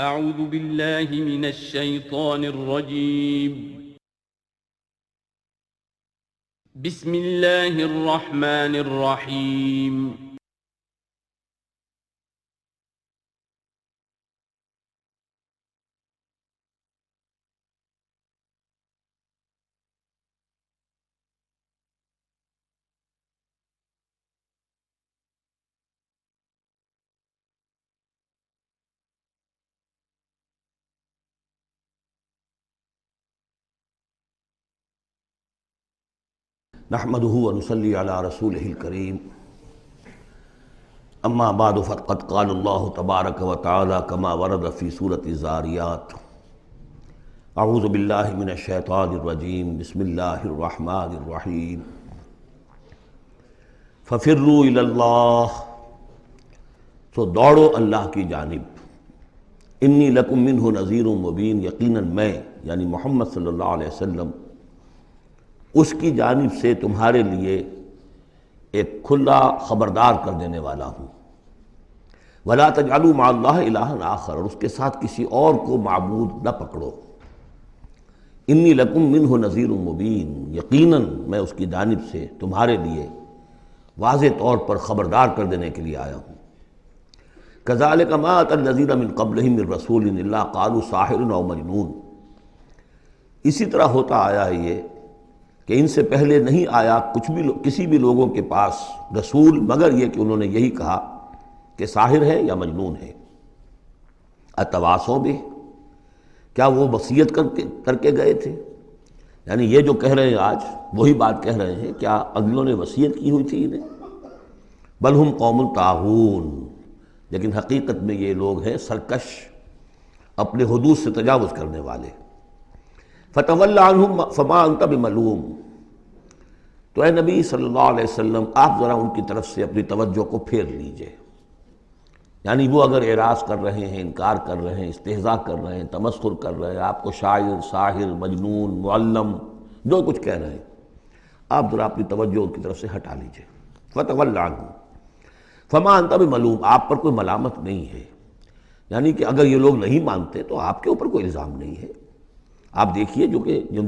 اعوذ باللہ من الشیطان الرجیم بسم اللہ الرحمن الرحیم نحمده ونصلي على رسوله الكريم اما بعد فقد قال الله تبارك وتعالى كما ورد في سورة الزاريات اعوذ بالله من الشيطان الرجيم بسم الله الرحمن الرحيم ففروا الى الله تو دوڑو اللہ کی جانب انی لکم منہ نذیر مبین یقیناً میں یعنی محمد صلی اللہ علیہ وسلم اس کی جانب سے تمہارے لیے ایک کھلا خبردار کر دینے والا ہوں وَلَا تَجْعَلُوا مَعَ اللَّهِ إِلَٰهًا آخر اور اس کے ساتھ کسی اور کو معبود نہ پکڑو انی لکم منہ نذیر مبین یقیناً میں اس کی جانب سے تمہارے لیے واضح طور پر خبردار کر دینے کے لیے آیا ہوں كَذَلِكَ مَا أَتَى الَّذِينَ مِن قَبْلِهِم مِّن رَّسُولٍ إِلَّا قَالُوا سَاحِرٌ أَوْ مَجْنُونٌ اسی طرح ہوتا آیا ہے یہ کہ ان سے پہلے نہیں آیا کسی بھی لوگوں کے پاس رسول مگر یہ کہ انہوں نے یہی کہا کہ ساحر ہے یا مجنون ہے اتواصوا بہ کیا وہ وصیت کر کے گئے تھے یعنی یہ جو کہہ رہے ہیں آج وہی بات کہہ رہے ہیں کیا اگلوں نے وصیت کی ہوئی تھی انہیں بل ہم قوم طاغون لیکن حقیقت میں یہ لوگ ہیں سرکش اپنے حدود سے تجاوز کرنے والے فتول عنہم فما انت بملوم تو اے نبی صلی اللہ علیہ وسلم آپ ذرا ان کی طرف سے اپنی توجہ کو پھیر لیجئے یعنی وہ اگر اعراض کر رہے ہیں انکار کر رہے ہیں استہزاء کر رہے ہیں تمسخر کر رہے ہیں آپ کو شاعر ساحر مجنون معلم جو کچھ کہہ رہے ہیں آپ ذرا اپنی توجہ ان کی طرف سے ہٹا لیجئے فتول عنہم فما انت بملوم آپ پر کوئی ملامت نہیں ہے یعنی کہ اگر یہ لوگ نہیں مانتے تو آپ کے اوپر کوئی الزام نہیں ہے آپ دیکھیے جو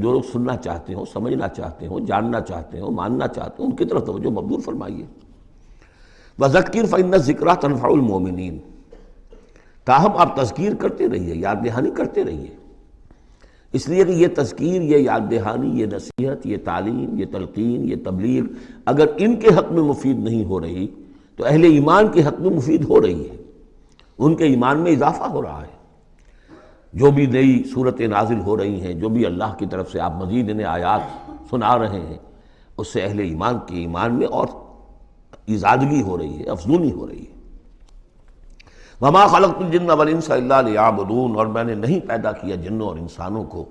لوگ سننا چاہتے ہوں سمجھنا چاہتے ہوں جاننا چاہتے ہوں ماننا چاہتے ہوں ان کی طرف توجہ مبذول فرمائیے وَذَكِّرْ فَإِنَّ الذِّكْرَىٰ تَنفَعُ الْمُؤْمِنِينَ تاہم آپ تذکیر کرتے رہیے یاد دہانی کرتے رہیے اس لیے کہ یہ تذکیر یہ یاد دہانی یہ نصیحت یہ تعلیم یہ تلقین یہ تبلیغ اگر ان کے حق میں مفید نہیں ہو رہی تو اہل ایمان کے حق میں مفید ہو رہی ہے ان کے ایمان میں اضافہ ہو رہا ہے جو بھی نئی صورتیں نازل ہو رہی ہیں جو بھی اللہ کی طرف سے آپ مزید انہیں آیات سنا رہے ہیں اس سے اہل ایمان کے ایمان میں اور ایزادگی ہو رہی ہے افزونی ہو رہی ہے وَمَا خَلَقْتُ الْجِنَّ وَالْإِنسَ إِلَّا لِيَعْبُدُونَ اور میں نے نہیں پیدا کیا جنوں اور انسانوں کو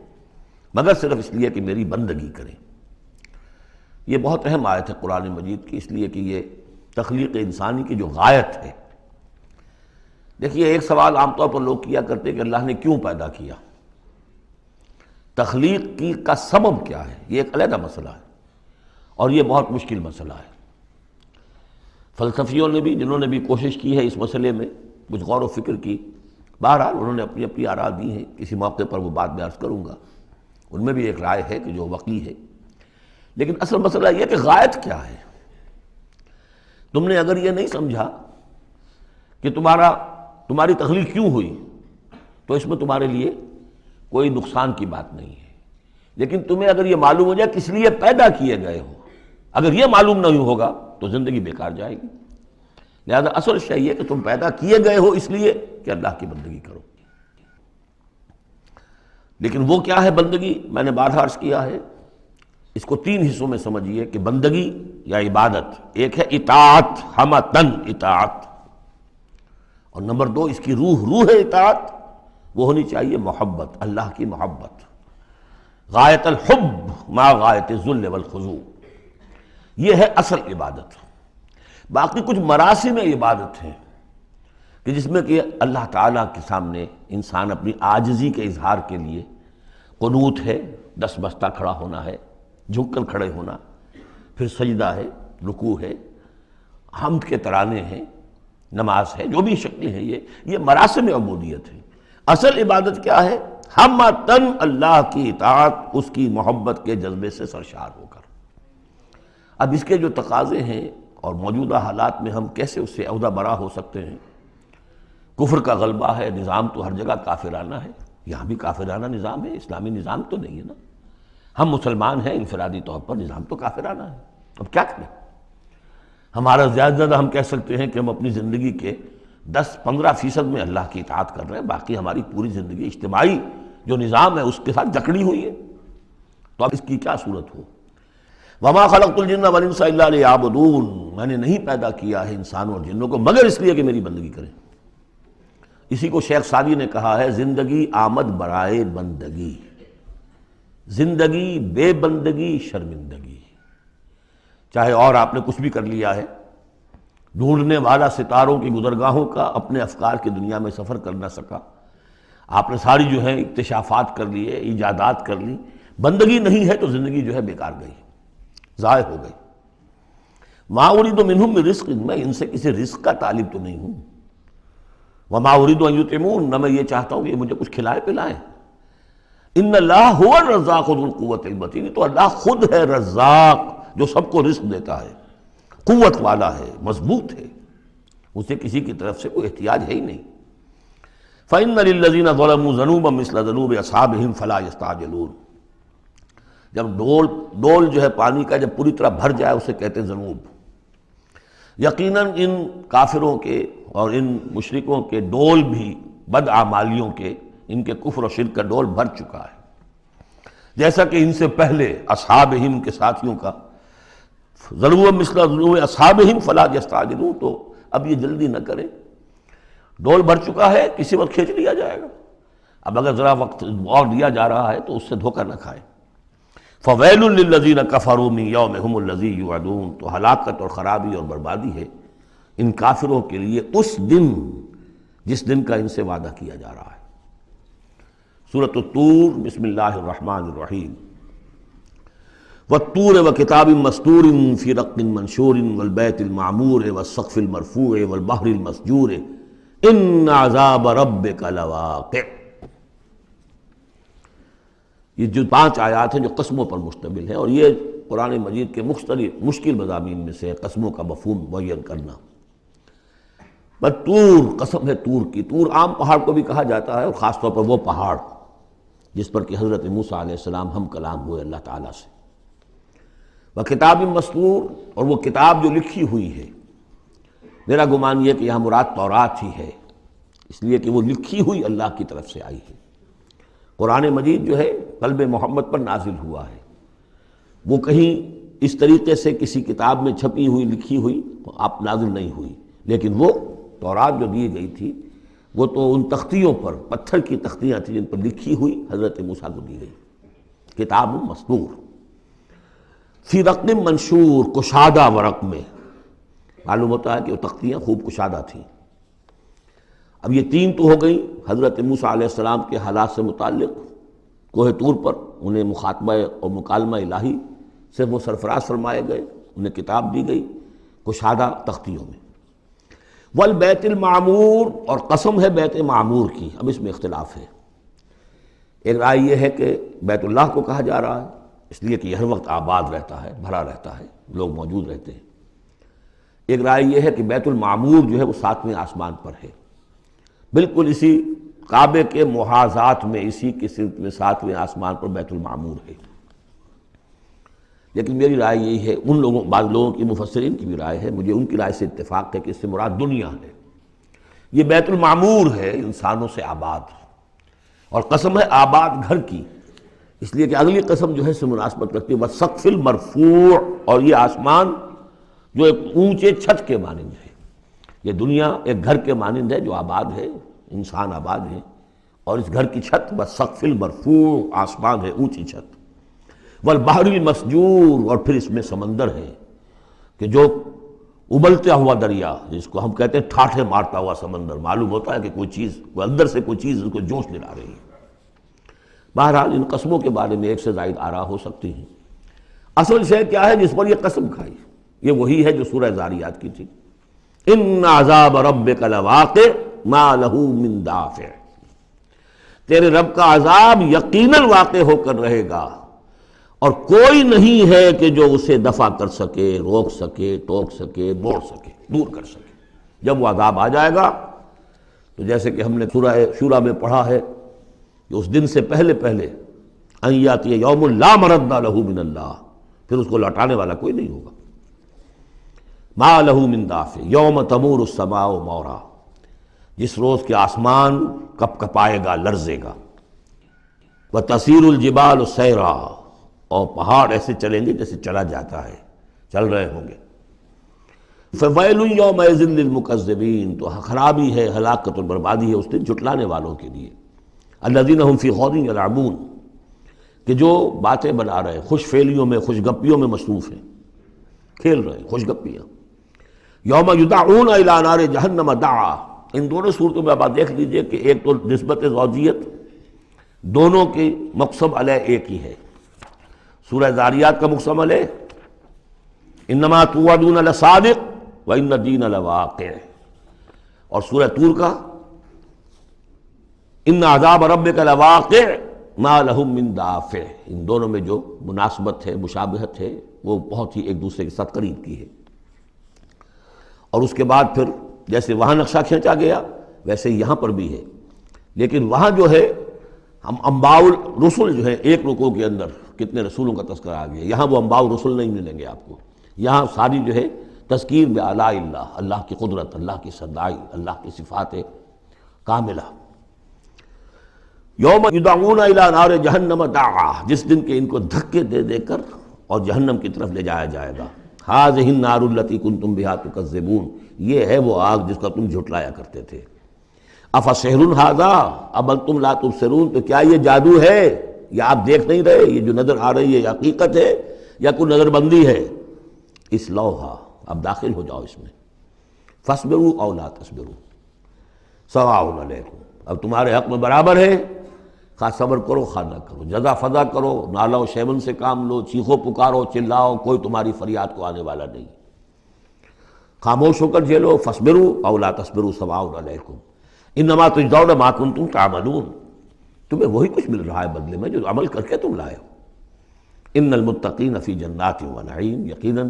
مگر صرف اس لیے کہ میری بندگی کریں یہ بہت اہم آیت ہے قرآن مجید کی اس لیے کہ یہ تخلیق انسانی کی جو غایت ہے دیکھیے ایک سوال عام طور پر لوگ کیا کرتے کہ اللہ نے کیوں پیدا کیا تخلیق کی کا سبب کیا ہے یہ ایک علیحدہ مسئلہ ہے اور یہ بہت مشکل مسئلہ ہے فلسفیوں نے بھی جنہوں نے بھی کوشش کی ہے اس مسئلے میں کچھ غور و فکر کی بہرحال انہوں نے اپنی اپنی آراء دی ہیں کسی موقع پر وہ بات میں عرض کروں گا ان میں بھی ایک رائے ہے کہ جو وقی ہے لیکن اصل مسئلہ یہ کہ غایت کیا ہے تم نے اگر یہ نہیں سمجھا کہ تمہاری تخلیق کیوں ہوئی تو اس میں تمہارے لیے کوئی نقصان کی بات نہیں ہے لیکن تمہیں اگر یہ معلوم ہو جائے کس لیے پیدا کیے گئے ہو اگر یہ معلوم نہیں ہوگا تو زندگی بیکار جائے گی لہذا اصل شے یہ کہ تم پیدا کیے گئے ہو اس لیے کہ اللہ کی بندگی کرو لیکن وہ کیا ہے بندگی میں نے بارہا عرض کیا ہے اس کو تین حصوں میں سمجھیے کہ بندگی یا عبادت ایک ہے اطاعت حمتن اطاعت اور نمبر دو اس کی روح اطاعت وہ ہونی چاہیے محبت اللہ کی محبت غایت الحب ما غایت الذل والخضوع یہ ہے اصل عبادت باقی کچھ مراسم عبادت ہیں کہ جس میں کہ اللہ تعالیٰ کے سامنے انسان اپنی عاجزی کے اظہار کے لیے قنوت ہے دس بستہ کھڑا ہونا ہے جھک کر کھڑے ہونا پھر سجدہ ہے رکوع ہے حمد کے ترانے ہیں نماز ہے جو بھی شکلیں ہیں یہ مراسم عبودیت ہیں اصل عبادت کیا ہے؟ ہمتن اللہ کی اطاعت، اس کی محبت کے جذبے سے سرشار ہو کر۔ اب اس کے جو تقاضے ہیں اور موجودہ حالات میں ہم کیسے اس سے عہدہ برا ہو سکتے ہیں؟ کفر کا غلبہ ہے، نظام تو ہر جگہ کافرانہ ہے، یہاں بھی کافرانہ نظام ہے، اسلامی نظام تو نہیں ہے نا۔ ہم مسلمان ہیں، انفرادی طور پر نظام تو کافرانہ ہے، اب کیا کریں؟ ہمارا زیادہ زیادہ ہم کہہ سکتے ہیں کہ ہم اپنی زندگی کے 10-15% میں اللہ کی اطاعت کر رہے ہیں، باقی ہماری پوری زندگی اجتماعی جو نظام ہے اس کے ساتھ جکڑی ہوئی ہے، تو اب اس کی کیا صورت ہو؟ وَمَا خَلَقْتُ الْجِنَّ وَالْإِنسَ إِلَّا لِيَعْبُدُونَ، میں نے نہیں پیدا کیا ہے انسانوں اور جنوں کو مگر اس لیے کہ میری بندگی کریں۔ اسی کو شیخ سعدی نے کہا ہے زندگی آمد برائے بندگی، زندگی بے بندگی شرمندگی۔ چاہے اور آپ نے کچھ بھی کر لیا ہے، ڈھونڈنے والا ستاروں کی گزرگاہوں کا اپنے افکار کی دنیا میں سفر کر نہ سکا، آپ نے ساری جو ہے اکتشافات کر لیے، ایجادات کر لی، بندگی نہیں ہے تو زندگی جو ہے بیکار گئی، ضائع ہو گئی۔ ما اريد منهم من رزق، میں ان سے کسی رزق کا طالب تو نہیں ہوں۔ وما اريد ان يطعمون، نہ میں یہ چاہتا ہوں کہ یہ مجھے کچھ کھلائے پلائیں۔ ان اللہ هو الرزاق ذو القوة المتین، تو اللہ خود ہے رزاق جو سب کو رزق دیتا ہے، قوت والا ہے، مضبوط ہے، اسے کسی کی طرف سے کوئی احتیاج ہے ہی نہیں۔ فإن للذین ظلموا ذنوبا مثل ذنوب اصحابہم فلا یستعجلون، جب ڈول جو ہے پانی کا جب پوری طرح بھر جائے اسے کہتے ہیں ذنوب۔ یقیناً ان کافروں کے اور ان مشرکوں کے ڈول بھی بدعمالیوں کے، ان کے کفر و شرک کا ڈول بھر چکا ہے، جیسا کہ ان سے پہلے اصحابہم کے ساتھیوں کا ذنوب مثل ذنوب اصحابہم فلا یستعجلون، تو اب یہ جلدی نہ کریں، ڈول بھر چکا ہے، کسی وقت کھینچ لیا جائے گا، اب اگر ذرا وقت اور دیا جا رہا ہے تو اس سے دھوکہ نہ کھائیں۔ فَوَيْلٌ لِّلَّذِينَ كَفَرُوا مِن يَوْمِهُمُ الَّذِي يُوعَدُونَ، تو ہلاکت اور خرابی اور بربادی ہے ان کافروں کے لیے اس دن جس دن کا ان سے وعدہ کیا جا رہا ہے۔ سورۃ الطور، بسم اللہ الرحمن الرحیم۔ وَالطُّورِ وَكِتَابٍ مَّسْطُورٍ فِي رَقٍّ مَّنشُورٍ وَالْبَيْتِ الْمَعْمُورِ وَالسَّقْفِ الْمَرْفُوعِ وَالْبَحْرِ الْمَسْجُورِ إِنَّ عَذَابَ رَبِّكَ لَوَاقِعٌ۔ یہ جو 5 آیات ہیں جو قسموں پر مشتمل ہیں، اور یہ قرآن مجید کے مختلف مشکل مضامین میں سے قسموں کا مفہوم معین کرنا۔ بس طور، قسم ہے طور کی، طور عام پہاڑ کو بھی کہا جاتا ہے، اور خاص طور پر وہ پہاڑ جس پر کہ حضرت موسیٰ علیہ السلام ہم کلام ہوئے اللہ تعالیٰ سے۔ وَكِتَابٍ مَّسْطُورٍ، اور وہ کتاب جو لکھی ہوئی ہے، میرا گمان یہ کہ یہاں مراد تورات ہی ہے، اس لیے کہ وہ لکھی ہوئی اللہ کی طرف سے آئی ہے۔ قرآن مجید جو ہے قلب محمد پر نازل ہوا ہے، وہ کہیں اس طریقے سے کسی کتاب میں چھپی ہوئی لکھی ہوئی آپ نازل نہیں ہوئی، لیکن وہ تورات جو دی گئی تھی وہ تو ان تختیوں پر، پتھر کی تختیاں تھیں جن پر لکھی ہوئی حضرت موسیٰ کو دی گئی۔ کتاب مسطور فی رق منشور، کشادہ ورق میں، معلوم ہوتا ہے کہ وہ تختیاں خوب کشادہ تھیں۔ اب یہ 3 تو ہو گئی حضرت موسیٰ علیہ السلام کے حالات سے متعلق، کوہ طور پر انہیں مخاطبہ اور مکالمہ الہی سے وہ سرفراز فرمائے گئے، انہیں کتاب دی گئی کشادہ تختیوں میں۔ والبیت المعمور، اور قسم ہے بیت معمور کی، اب اس میں اختلاف ہے۔ ایک رائے یہ ہے کہ بیت اللہ کو کہا جا رہا ہے اس لیے کہ یہ ہر وقت آباد رہتا ہے، بھرا رہتا ہے، لوگ موجود رہتے ہیں۔ ایک رائے یہ ہے کہ بیت المعمور جو ہے وہ 7ویں آسمان پر ہے، بالکل اسی کعبے کے محاذات میں، اسی کی سمت میں 7ویں آسمان پر بیت المعمور ہے۔ لیکن میری رائے یہی ہے، ان لوگوں، بعض لوگوں کی مفسرین کی بھی رائے ہے، مجھے ان کی رائے سے اتفاق ہے کہ اس سے مراد دنیا ہے، یہ بیت المعمور ہے انسانوں سے آباد، اور قسم ہے آباد گھر کی، اس لیے کہ اگلی قسم جو ہے سے مناسبت رکھتی ہے وَالسَّقْفِ الْمَرْفُوعِ، اور یہ آسمان جو ایک اونچے چھت کے مانند ہے، یہ دنیا ایک گھر کے مانند ہے جو آباد ہے، انسان آباد ہے، اور اس گھر کی چھت وَالسَّقْفِ الْمَرْفُوعِ، آسمان ہے، اونچی چھت، والبحر المسجور، اور پھر اس میں سمندر ہے کہ جو ابلتا ہوا دریا، جس کو ہم کہتے ہیں ٹھاٹھے مارتا ہوا سمندر، معلوم ہوتا ہے کہ کوئی چیز، کوئی اندر سے کوئی چیز ان کو جوش دلا رہی ہے۔ بہرحال ان قسموں کے بارے میں ایک سے زائد آراء ہو سکتی ہیں، اصل شے کیا ہے جس پر یہ قسم کھائی، یہ وہی ہے جو سورہ ذاریات کی تھی، ان عذاب ربک لواقع ما لہ من دافع۔ تیرے رب کا عذاب یقیناً واقع ہو کر رہے گا، اور کوئی نہیں ہے کہ جو اسے دفع کر سکے، روک سکے، ٹوک سکے، موڑ سکے، دور کر سکے۔ جب وہ عذاب آ جائے گا تو جیسے کہ ہم نے سورہ شورى میں پڑھا ہے کہ اس دن سے پہلے ان یاتی یوم لا مرد لہ من اللہ، پھر اس کو لوٹانے والا کوئی نہیں ہوگا۔ ما لہ من دافع یوم تمور السماء مورا، جس روز کے آسمان کپ کپائے گا، لرزے گا۔ وتسیر الجبال سیرا، اور پہاڑ ایسے چلیں گے جیسے چلا جاتا ہے، چل رہے ہوں گے۔ فویل یومئذ للمکذبین، تو خرابی ہے، ہلاکت اور بربادی ہے اس دن جھٹلانے والوں کے لیے۔ الذین هم فی خوض یلعبون، کہ جو باتیں بنا رہے ہیں، خوش فعلیوں میں، خوش گپیوں میں مصروف ہیں، کھیل رہے ہیں خوش گپیاں۔ یوم یدعون الی نار جہنم دعا، ان دونوں صورتوں میں آپ دیکھ لیجئے کہ ایک تو نسبت زوجیت، دونوں کی مقسم علیہ ایک ہی ہے۔ سورہ ذاریات کا مقسم علیہ انما توعدون لصادق وان الدین لواقع، اور سورہ طور کا ان عذاب ربک لواقع ما لہم من دافع، ان دونوں میں جو مناسبت ہے، مشابہت ہے، وہ بہت ہی ایک دوسرے کے ساتھ قریب کی ہے۔ اور اس کے بعد پھر جیسے وہاں نقشہ کھینچا گیا ویسے یہاں پر بھی ہے، لیکن وہاں جو ہے ہم انباء الرسل جو ہے ایک رکوع کے اندر کتنے رسولوں کا تذکرہ آ گیا، یہاں وہ انباء الرسل نہیں ملیں گے آپ کو، یہاں ساری جو ہے تذکیر بآلاء اللہ، اللہ کی قدرت، اللہ کی صدائی، اللہ کی صفات کاملہ۔ یوم یدعون الی نار جہنم دعا، جس دن کے ان کو دھکے دے دے کر اور جہنم کی طرف لے جایا جائے گا۔ ھذہ النار التی کنتم بہا تکذبون، یہ ہے وہ آگ جس کا تم جھٹلایا کرتے تھے۔ افسحر ھذا ام انتم لا تبصرون، تو کیا یہ جادو ہے یا آپ دیکھ نہیں رہے، یہ جو نظر آ رہی ہے یہ حقیقت ہے یا کوئی نظر بندی ہے؟ اصلوھا، اب داخل ہو جاؤ اس میں۔ فاصبروا او لا تصبروا سواء علیکم، اب تمہارے حق میں برابر ہے، خواہ صبر کرو خواہ نہ کرو، جزا فضا کرو، نالہ و شیون سے کام لو، چیخو پکارو، چلاؤ، کوئی تمہاری فریاد کو آنے والا نہیں، خاموش ہو کر جھیلو۔ فاصبروا او لا تصبروا سواء علیکم انما تجزون ما کنتم تعملون، تمہیں وہی کچھ مل رہا ہے بدلے میں جو عمل کر کے تم لائے ہو۔ ان المتقین فی جنات و نعیم، یقیناً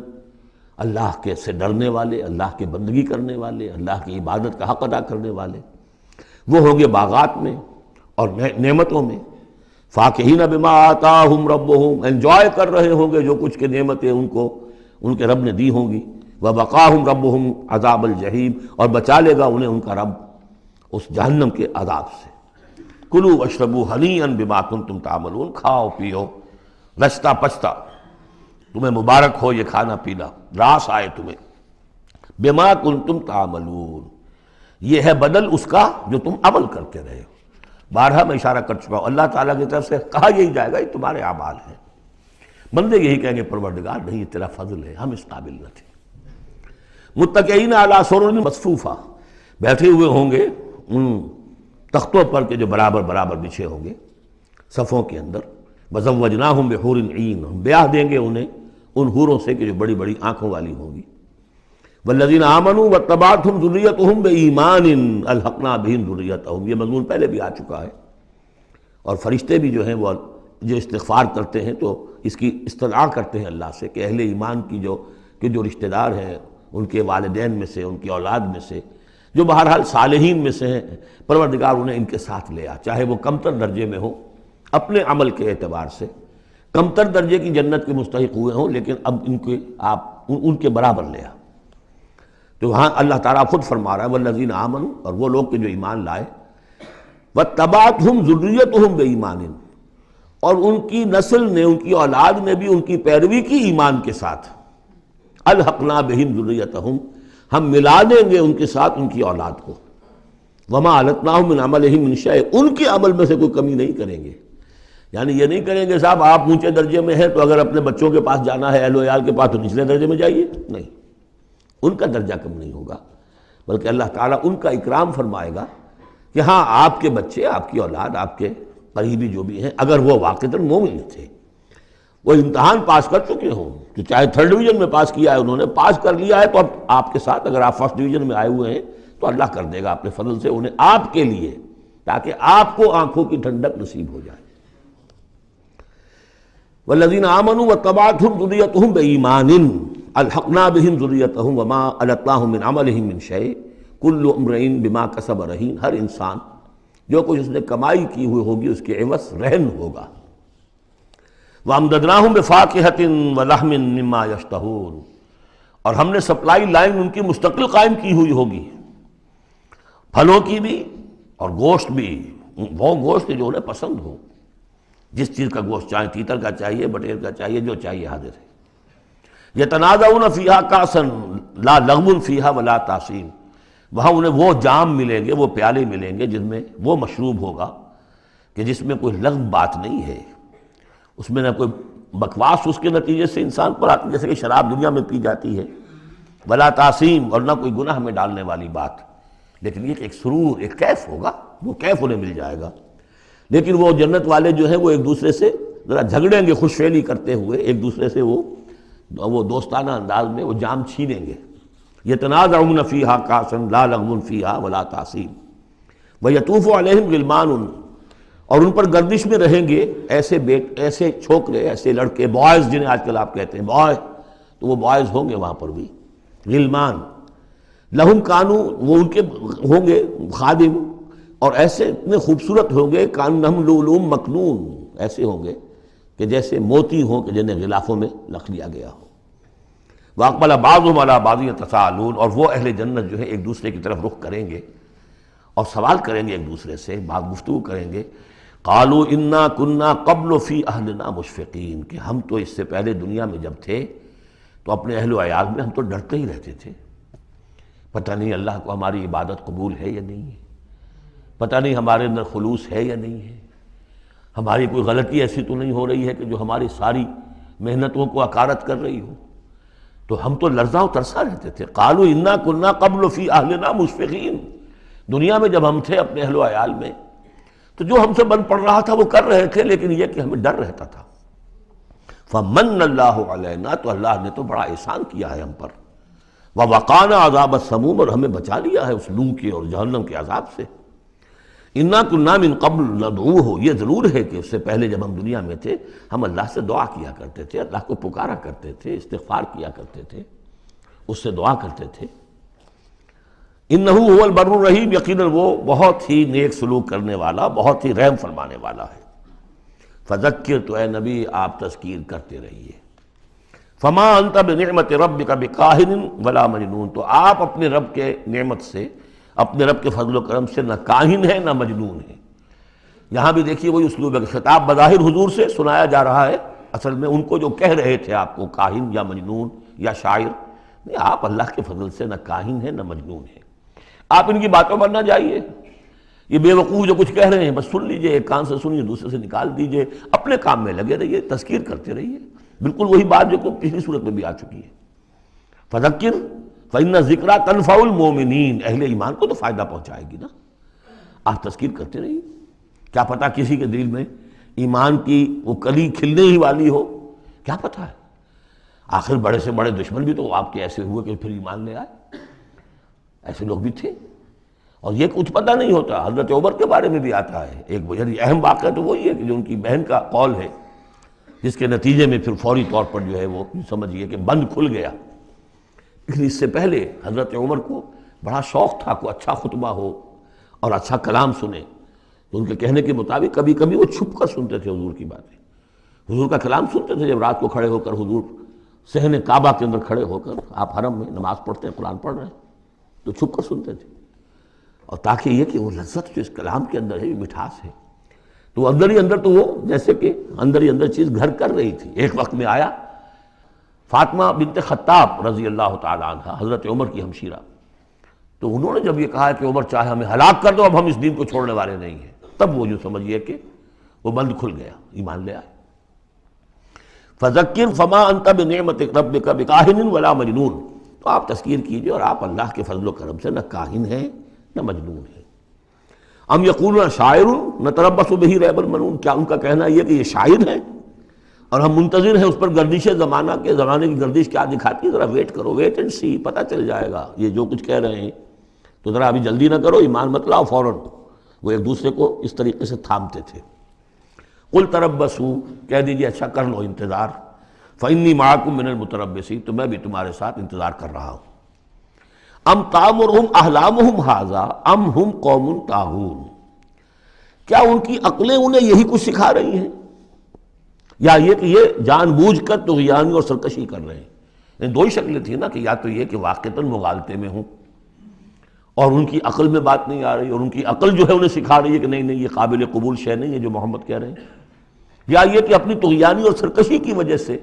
اللہ کے سے ڈرنے والے، اللہ کی بندگی کرنے والے، اللہ کی عبادت کا حق ادا کرنے والے، وہ ہوں گے باغات میں اور نعمتوں میں۔ فاکہین بما آتاہم ربہم، انجوائے کر رہے ہوں گے جو کچھ کے نعمتیں ان کو ان کے رب نے دی ہوں گی۔ وبقاہم ربہم عذاب الجحیم، اور بچا لے گا انہیں ان کا رب اس جہنم کے عذاب سے۔ کلوا واشربوا ہنیئا بما کنتم تعملون، کھاؤ پیو رچتا پچتا، تمہیں مبارک ہو یہ کھانا پینا، راس آئے تمہیں۔ بما کنتم تعملون، یہ ہے بدل اس کا جو تم عمل کرتے رہے ہو۔ بارہا میں اشارہ کر چکا ہوں، اللہ تعالیٰ کی طرف سے کہا یہی جائے گا یہ تمہارے اعمال ہیں۔ بندے یہی کہیں گے پروردگار نہیں، یہ تیرا فضل ہے، ہم اس قابل نہ تھے۔ متکئین علی سرر مصفوفہ، بیٹھے ہوئے ہوں گے ان تختوں پر کے جو برابر برابر بچھے ہوں گے صفوں کے اندر۔ وزوجناہم بحور عین، ہم بیاہ دیں گے انہیں ان حوروں سے کہ جو بڑی بڑی آنکھوں والی ہوں گی۔ والذین آمنوا واتبعتہم ذریتہم بایمان الحقنا بہم ذریتہم، یہ مضمون پہلے بھی آ چکا ہے۔ اور فرشتے بھی جو ہیں وہ جو استغفار کرتے ہیں تو اس کی استدعا کرتے ہیں اللہ سے کہ اہل ایمان کی جو رشتہ دار ہیں، ان کے والدین میں سے، ان کی اولاد میں سے، جو بہرحال صالحین میں سے ہیں، پروردگار انہیں ان کے ساتھ لے آ، چاہے وہ کمتر درجے میں ہوں اپنے عمل کے اعتبار سے، کمتر درجے کی جنت کے مستحق ہوئے ہوں، لیکن اب ان کے آپ ان کے برابر لے آ۔ تو وہاں اللہ تعالیٰ خود فرما رہا ہے والذین آمنوا، اور وہ لوگ کہ جو ایمان لائے، واتبعتہم ذریتہم بایمان، اور ان کی نسل نے، ان کی اولاد نے بھی ان کی پیروی کی ایمان کے ساتھ، الحقنا بہم ذریتہم، ہم ملا دیں گے ان کے ساتھ ان کی اولاد کو، وما علتناہم من عملہم من شیء، ان کے عمل میں سے کوئی کمی نہیں کریں گے۔ یعنی یہ نہیں کریں گے صاحب آپ اونچے درجے میں ہیں تو اگر اپنے بچوں کے پاس جانا ہے، اہل و عیال کے پاس، تو نچلے درجے میں جائیے، نہیں، ان کا درجہ کم نہیں ہوگا، بلکہ اللہ تعالیٰ ان کا اکرام فرمائے گا کہ ہاں آپ کے بچے، آپ کی اولاد، آپ کے قریبی جو بھی ہیں، اگر وہ واقعتاً مومن تھے، وہ امتحان پاس کر چکے ہوں، کہ چاہے 3rd ڈویژن میں پاس کیا ہے انہوں نے، پاس کر لیا ہے، تو اب آپ کے ساتھ اگر آپ 1st ڈویژن میں آئے ہوئے ہیں تو اللہ کر دے گا اپنے فضل سے انہیں آپ کے لیے تاکہ آپ کو آنکھوں کی ٹھنڈک نصیب ہو جائے۔ والذین آمنوا واتبعتهم ذریتهم بایمان الحقنا بهم ذریتهم وما التناهم من عملهم من شیء کل امرئ بما کسب رہین، ہر انسان جو کچھ اس نے کمائی کی ہوئی ہوگی اس کے عوض رہن ہوگا۔ وامددناهم بفاکہۃ ولحم مما یشتہون، اور ہم نے سپلائی لائن ان کی مستقل قائم کی ہوئی ہوگی، پھلوں کی بھی اور گوشت بھی، وہ گوشت جو انہیں پسند ہو، جس چیز کا گوشت چاہے، تیتر کا چاہیے، بٹیر کا چاہیے، جو چاہیے حاضر ہے۔ یتنازعون فیہا کاسا لا لغو فیہا ولا تاثیم، وہاں انہیں وہ جام ملیں گے، وہ پیالے ملیں گے جن میں وہ مشروب ہوگا کہ جس میں کوئی لغو بات نہیں ہے، اس میں نہ کوئی بکواس اس کے نتیجے سے انسان پر آتی جیسے کہ شراب دنیا میں پی جاتی ہے، ولا تعصیم، اور نہ کوئی گناہ میں ڈالنے والی بات، لیکن یہ کہ ایک سرور، ایک کیف ہوگا، وہ کیف انہیں مل جائے گا۔ لیکن وہ جنت والے جو ہیں وہ ایک دوسرے سے ذرا جھگڑیں گے، خوش فعلی کرتے ہوئے ایک دوسرے سے وہ دوستانہ انداز میں وہ جام چھینیں گے۔ یتنازعون فیہا کاسا لا لغو فیہا ولا تعصیم ویطوف علیہم غلمان، اور ان پر گردش میں رہیں گے ایسے چھوکرے، ایسے لڑکے، بوائز جنہیں آج کل آپ کہتے ہیں بوائے، تو وہ بوائز ہوں گے وہاں پر بھی، غلمان لہم کانو، وہ ان کے ہوں گے خادم، اور ایسے اتنے خوبصورت ہوں گے کانہم لؤلؤ مکنون، ایسے ہوں گے کہ جیسے موتی ہوں کہ جنہیں غلافوں میں رکھ لیا گیا ہو۔ واقبل بعضهم على بعض يتساءلون، اور وہ اہل جنت جو ہے ایک دوسرے کی طرف رخ کریں گے اور سوال کریں گے ایک دوسرے سے، بات گفتگو کریں گے۔ قالوا انا كنا قبل في اهلنا مشفقین، کہ ہم تو اس سے پہلے دنیا میں جب تھے تو اپنے اہل و عیال میں ہم تو ڈرتے ہی رہتے تھے، پتہ نہیں اللہ کو ہماری عبادت قبول ہے یا نہیں ہے، پتہ نہیں ہمارے اندر خلوص ہے یا نہیں ہے، ہماری کوئی غلطی ایسی تو نہیں ہو رہی ہے کہ جو ہماری ساری محنتوں کو اکارت کر رہی ہو، تو ہم تو لرزاں و ترساں رہتے تھے۔ قالوا انا كنا قبل في اهلنا مشفقین، دنیا میں جب ہم تھے اپنے اہل و عیال میں تو جو ہم سے بن پڑ رہا تھا وہ کر رہے تھے، لیکن یہ کہ ہمیں ڈر رہتا تھا۔ فمن اللہ علینا، تو اللہ نے تو بڑا احسان کیا ہے ہم پر، ووقانا عذاب السموم، اور ہمیں بچا لیا ہے اس لو کے اور جہنم کے عذاب سے۔ انا كنا من قبل ندعوہ، یہ ضرور ہے کہ اس سے پہلے جب ہم دنیا میں تھے ہم اللہ سے دعا کیا کرتے تھے، اللہ کو پکارا کرتے تھے، استغفار کیا کرتے تھے، اس سے دعا کرتے تھے۔ انہ هو البر الرحیم، یقیناً وہ بہت ہی نیک سلوک کرنے والا، بہت ہی رحم فرمانے والا ہے۔ فذکر، تو اے نبی آپ تذکیر کرتے رہیے۔ فما انت بنعمت ربک بکاہن ولا مجنون، تو آپ اپنے رب کے نعمت سے، اپنے رب کے فضل و کرم سے نہ کاہن ہے نہ مجنون ہے۔ یہاں بھی دیکھیے وہی اسلوب ہے، خطاب بظاہر حضور سے سنایا جا رہا ہے، اصل میں ان کو جو کہہ رہے تھے آپ کو کاہن یا مجنون یا شاعر، نہیں، آپ اللہ کے فضل سے نہ کاہن ہے نہ مجنون ہے، آپ ان کی باتوں پر نہ جائیے، یہ بے وقوف جو کچھ کہہ رہے ہیں بس سن لیجئے، ایک کان سے سنیے دوسرے سے نکال دیجئے، اپنے کام میں لگے رہیے، تذکیر کرتے رہیے، بالکل وہی بات جو پچھلی صورت میں بھی آ چکی ہے۔ فذکر فإن الذکریٰ تنفع المؤمنین، اہل ایمان کو تو فائدہ پہنچائے گی نا، آپ تذکیر کرتے رہیے، کیا پتہ کسی کے دل میں ایمان کی وہ کلی کھلنے ہی والی ہو، کیا پتہ ہے، آخر بڑے سے بڑے دشمن بھی تو آپ کے ایسے ہوئے کہ پھر ایمان لے آئے، ایسے لوگ بھی تھے، اور یہ کچھ پتہ نہیں ہوتا۔ حضرت عمر کے بارے میں بھی آتا ہے ایک بڑی اہم واقعہ، تو وہی ہے کہ جو ان کی بہن کا قول ہے، جس کے نتیجے میں پھر فوری طور پر جو ہے وہ سمجھیے کہ بند کھل گیا، لیکن اس سے پہلے حضرت عمر کو بڑا شوق تھا کوئی اچھا خطبہ ہو اور اچھا کلام سنے، تو ان کے کہنے کے مطابق کبھی کبھی وہ چھپ کر سنتے تھے حضور کی باتیں، حضور کا کلام سنتے تھے، جب رات کو کھڑے ہو کر حضور صحن کعبہ کے اندر کھڑے ہو کر، آپ حرم میں نماز پڑھتے ہیں، قرآن پڑھ رہے ہیں، تو چھپ کر سنتے تھے، اور تاکہ یہ کہ وہ لذت جو اس کلام کے اندر ہے، یہ مٹھاس ہے، تو اندر ہی اندر تو وہ جیسے کہ اندر ہی اندر چیز گھر کر رہی تھی۔ ایک وقت میں آیا فاطمہ بنت خطاب رضی اللہ تعالی عنہ، حضرت عمر کی ہمشیرہ، تو انہوں نے جب یہ کہا کہ عمر چاہے ہمیں ہلاک کر دو، اب ہم اس دین کو چھوڑنے والے نہیں ہیں، تب وہ جو سمجھیے کہ وہ بند کھل گیا، ایمان لے آئے۔ فذکر فما انت بنعمت ربک بکاہن ولا مجنون، تو آپ تذکیر کیجئے اور آپ اللہ کے فضل و کرم سے نہ کاہن ہیں نہ مجنون ہیں۔ ام یقولون شاعر نتربص بہ ریب المنون، کیا ان کا کہنا یہ کہ یہ شاعر ہے اور ہم منتظر ہیں اس پر گردش زمانہ کے، زمانے کی گردش کیا دکھاتی ہے، ذرا ویٹ کرو، ویٹ اینڈ سی، پتہ چل جائے گا یہ جو کچھ کہہ رہے ہیں، تو ذرا ابھی جلدی نہ کرو، ایمان مت لاؤ فوراً، وہ ایک دوسرے کو اس طریقے سے تھامتے تھے۔ قل تربصوا، کہہ دیجیے اچھا کر لو انتظار، فإنی معکم من المتربصین، تو میں بھی تمہارے ساتھ انتظار کر رہا ہوں۔ ام تامرہم احلامہم ھذا ام ہم قوم طاغون، کیا ان کی عقلیں انہیں یہی کچھ سکھا رہی ہیں، یا یہ کہ یہ جان بوجھ کر طغیانی اور سرکشی کر رہے ہیں؟ یعنی دو ہی شکلیں تھیں نا، کہ یا تو یہ کہ واقعتاً مغالطے میں ہوں اور ان کی عقل میں بات نہیں آ رہی، اور ان کی عقل جو ہے انہیں سکھا رہی ہے کہ نہیں یہ قابل قبول شے نہیں ہے جو محمد کہہ رہے ہیں، یا یہ کہ اپنی طغیانی اور سرکشی کی وجہ سے،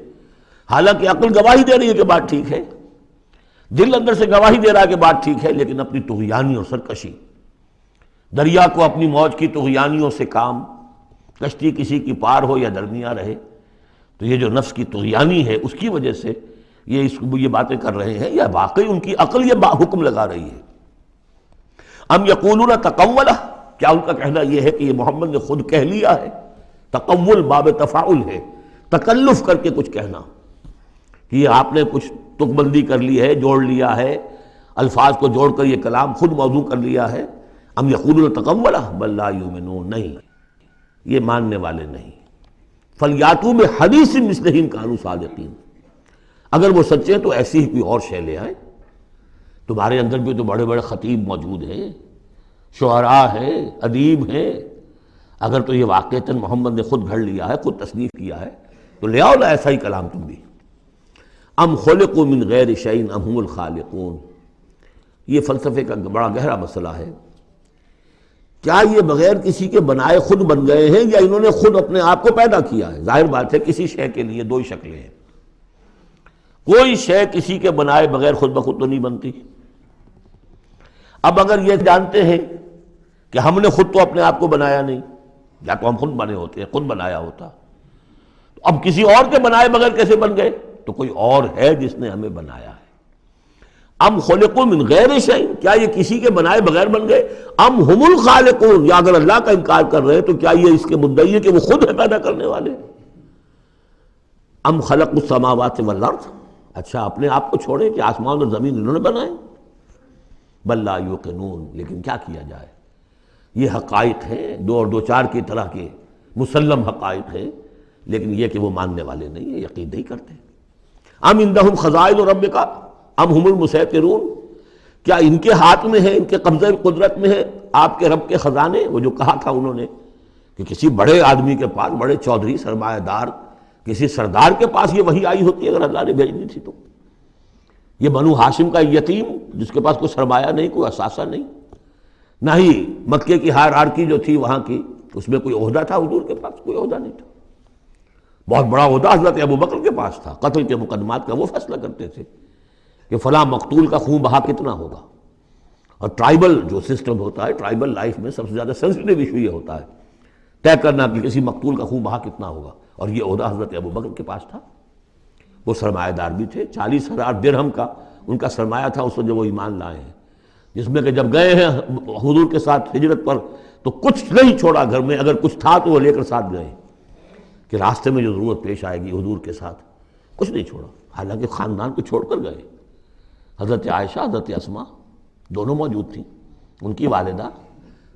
حالانکہ عقل گواہی دے رہی ہے کہ بات ٹھیک ہے، دل اندر سے گواہی دے رہا ہے کہ بات ٹھیک ہے، لیکن اپنی طغیانی اور سرکشی، دریا کو اپنی موج کی طغیانیوں سے کام، کشتی کسی کی پار ہو یا درمیاں رہے، تو یہ جو نفس کی طغیانی ہے اس کی وجہ سے یہ باتیں کر رہے ہیں، یا واقعی ان کی عقل یہ حکم لگا رہی ہے؟ ام یقولون تقولہ، کیا ان کا کہنا یہ ہے کہ یہ محمد نے خود کہہ لیا ہے؟ تقول باب تفاعل ہے، تکلف کر کے کچھ کہنا، کہ یہ آپ نے کچھ تک بندی کر لی ہے، جوڑ لیا ہے، الفاظ کو جوڑ کر یہ کلام خود موضوع کر لیا ہے۔ ام یقولون تقولہ بل لا یؤمنون، نہیں یہ ماننے والے نہیں۔ فلیاتوا بحدیث مثلہ ان کانوا صادقین، اگر وہ سچے تو ایسی ہی کوئی اور شے لے آئے۔ تمہارے اندر بھی تو بڑے بڑے خطیب موجود ہیں، شعراء ہیں، ادیب ہیں، اگر تو یہ واقعتاً محمد نے خود گھڑ لیا ہے، خود تصنیف کیا ہے، تو لے آؤ نا ایسا ہی کلام تم بھی۔ ام خلقوا من غیر شیء ام هم الخالقون، یہ فلسفے کا بڑا گہرا مسئلہ ہے۔ کیا یہ بغیر کسی کے بنائے خود بن گئے ہیں، یا انہوں نے خود اپنے آپ کو پیدا کیا ہے؟ ظاہر بات ہے کسی شے کے لیے دو ہی شکلیں ہیں، کوئی شے کسی کے بنائے بغیر خود بخود تو نہیں بنتی۔ اب اگر یہ جانتے ہیں کہ ہم نے خود تو اپنے آپ کو بنایا نہیں، یا تو ہم خود بنے ہوتے ہیں، خود بنایا ہوتا، تو اب کسی اور کے بنائے بغیر کیسے بن گئے؟ تو کوئی اور ہے جس نے ہمیں بنایا ہے۔ ام خلقوا من غیر شیء، کیا یہ کسی کے بنائے بغیر بن گئے؟ ام ہم الخالقون، یا اگر اللہ کا انکار کر رہے ہیں تو کیا یہ اس کے مدعی ہے کہ وہ خود ہے پیدا کرنے والے؟ ام خلقوا السماوات والارض، اچھا اپنے آپ کو چھوڑے کہ آسمان اور زمین انہوں نے بنائے؟ بل لا یوقنون، لیکن کیا کیا جائے، یہ حقائق ہیں، دو اور دو چار کی طرح کے مسلم حقائق ہیں، لیکن یہ کہ وہ ماننے والے نہیں ہیں، یقین نہیں کرتے۔ ام عندہم خزائن ربک ام ہم المسیطرون، کیا ان کے ہاتھ میں ہے، ان کے قبضہ قدرت میں ہے آپ کے رب کے خزانے؟ وہ جو کہا تھا انہوں نے کہ کسی بڑے آدمی کے پاس، بڑے چودھری سرمایہ دار کسی سردار کے پاس یہ وحی آئی ہوتی اگر اللہ نے بھیجنی تھی تو۔ یہ بنو ہاشم کا یتیم جس کے پاس کوئی سرمایہ نہیں، کوئی اثاثہ نہیں، نہ ہی مکے کی ہائرارکی جو تھی وہاں کی اس میں کوئی عہدہ تھا، حضور کے پاس کوئی عہدہ نہیں تھا۔ بہت بڑا عہدہ حضرت ابوبکر کے پاس تھا، قتل کے مقدمات کا وہ فیصلہ کرتے تھے کہ فلاں مقتول کا خون بہا کتنا ہوگا، اور ٹرائبل جو سسٹم ہوتا ہے، ٹرائبل لائف میں سب سے زیادہ سینسٹیو ایشو یہ ہوتا ہے طے کرنا کہ کسی مقتول کا خون بہا کتنا ہوگا، اور یہ عہدہ حضرت ابوبکر کے پاس تھا۔ وہ سرمایہ دار بھی تھے، 40,000 درہم کا ان کا سرمایہ تھا اس وقت جب وہ ایمان لائے ہیں، جس میں کہ جب گئے ہیں حضور کے ساتھ ہجرت پر تو کچھ نہیں چھوڑا گھر میں، اگر کچھ تھا تو وہ لے کر ساتھ گئے کہ راستے میں جو ضرورت پیش آئے گی حضور کے ساتھ، کچھ نہیں چھوڑا، حالانکہ خاندان کو چھوڑ کر گئے۔ حضرت عائشہ، حضرت اسماء دونوں موجود تھیں، ان کی والدہ،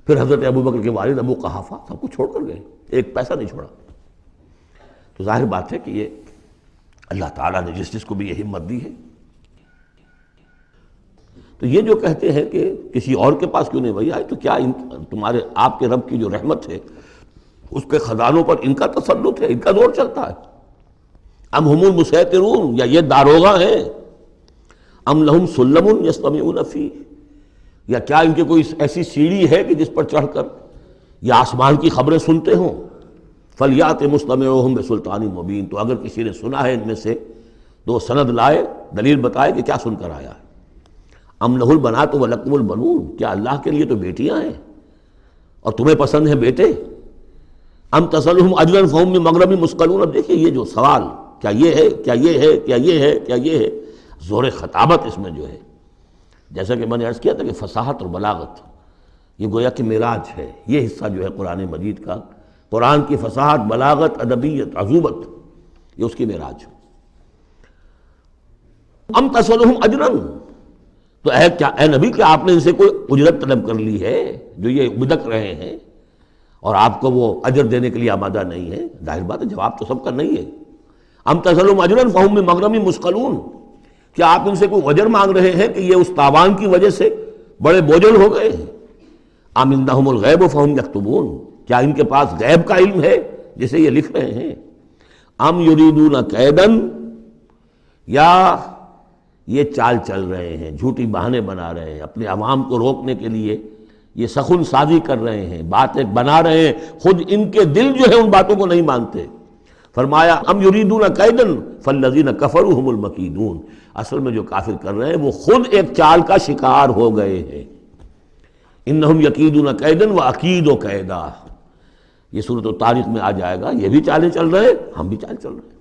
پھر حضرت ابوبکر کے والد ابو قحافہ، سب کو چھوڑ کر گئے، ایک پیسہ نہیں چھوڑا۔ تو ظاہر بات ہے کہ یہ اللہ تعالیٰ نے جس کو بھی یہ ہمت دی ہے۔ تو یہ جو کہتے ہیں کہ کسی اور کے پاس کیوں نہیں وہی آئی، تو کیا تمہارے آپ کے رب کی جو رحمت ہے اس کے خزانوں پر ان کا تسلط ہے، ان کا زور چلتا ہے؟ ام ہم المسیطرون، یا یہ داروغہ ہیں؟ ام لہم سلم یستمعون فیہ، یا کیا ان کے کوئی ایسی سیڑھی ہے کہ جس پر چڑھ کر یہ آسمان کی خبریں سنتے ہوں؟ فلیات مستمعہم بسلطان مبین، تو اگر کسی نے سنا ہے ان میں سے تو وہ سند لائے، دلیل بتائے کہ کیا سن کر آیا ہے۔ ام لہ البنات ولکم البنون، کیا اللہ کے لیے تو بیٹیاں ہیں اور تمہیں پسند ہیں بیٹے؟ ام تسألہم اجرا فہم من مغرم مثقلون، اب دیکھیے یہ جو سوال، کیا یہ ہے، کیا یہ ہے، کیا یہ ہے، کیا یہ ہے، زور خطابت اس میں جو ہے، جیسا کہ میں نے عرض کیا تھا کہ فصاحت اور بلاغت یہ گویا کہ معراج ہے، یہ حصہ جو ہے قرآن مجید کا، قرآن کی فصاحت، بلاغت، ادبیت، عذوبت، یہ اس کی معراج۔ ام تسألہم اجرا، تو اے نبی کیا آپ نے ان سے کوئی اجرت طلب کر لی ہے جو یہ بدک رہے ہیں اور آپ کو وہ اجر دینے کے لیے آمادہ نہیں ہے؟ ظاہر بات ہے جواب تو سب کا نہیں ہے۔ ام تسألهم اجرا فهم من مغرم مثقلون، کیا آپ ان سے کوئی اجر مانگ رہے ہیں کہ یہ اس تاوان کی وجہ سے بڑے بوجھل ہو گئے ہیں؟ ام عندهم الغیب فهم یکتبون، کیا ان کے پاس غیب کا علم ہے جسے یہ لکھ رہے ہیں؟ ام یریدون کیدا، یا یہ چال چل رہے ہیں، جھوٹی بہانے بنا رہے ہیں اپنے عوام کو روکنے کے لیے، یہ سخن سازی کر رہے ہیں، باتیں بنا رہے ہیں، خود ان کے دل جو ہے ان باتوں کو نہیں مانتے۔ فرمایا ام یریدون کیدا فالذین کفروا هم المکیدون، اصل میں جو کافر کر رہے ہیں وہ خود ایک چال کا شکار ہو گئے ہیں۔ انہم یکیدون کیدا واکید کیدا، یہ سورۃ الطارق میں آ جائے گا، یہ بھی چالیں چل رہے ہیں، ہم بھی چال چل رہے ہیں۔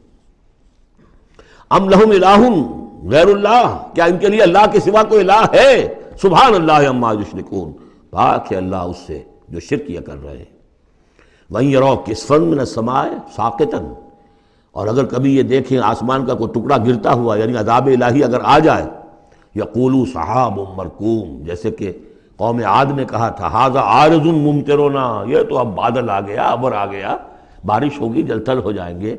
ام لہم الہ غیر اللہ، کیا ان کے لیے اللہ کے سوا کوئی الہ ہے؟ سبحان اللہ عما یشرکون، پاک ہے اللہ اس سے جو شرک کیا کر رہے ہیں۔ وَإِن يَرَوْا كِسْفًا مِّنَ السَّمَاءِ سَاقِطًا، اور اگر کبھی یہ دیکھیں آسمان کا کوئی ٹکڑا گرتا ہوا، یعنی عذاب الہی اگر آ جائے، یقولوا سحاب مرکوم، جیسے کہ قوم عاد نے کہا تھا ھذا عارض ممطرنا، یہ تو اب بادل آ گیا، ابر آ گیا، بارش ہوگی، جل تھل ہو جائیں گے۔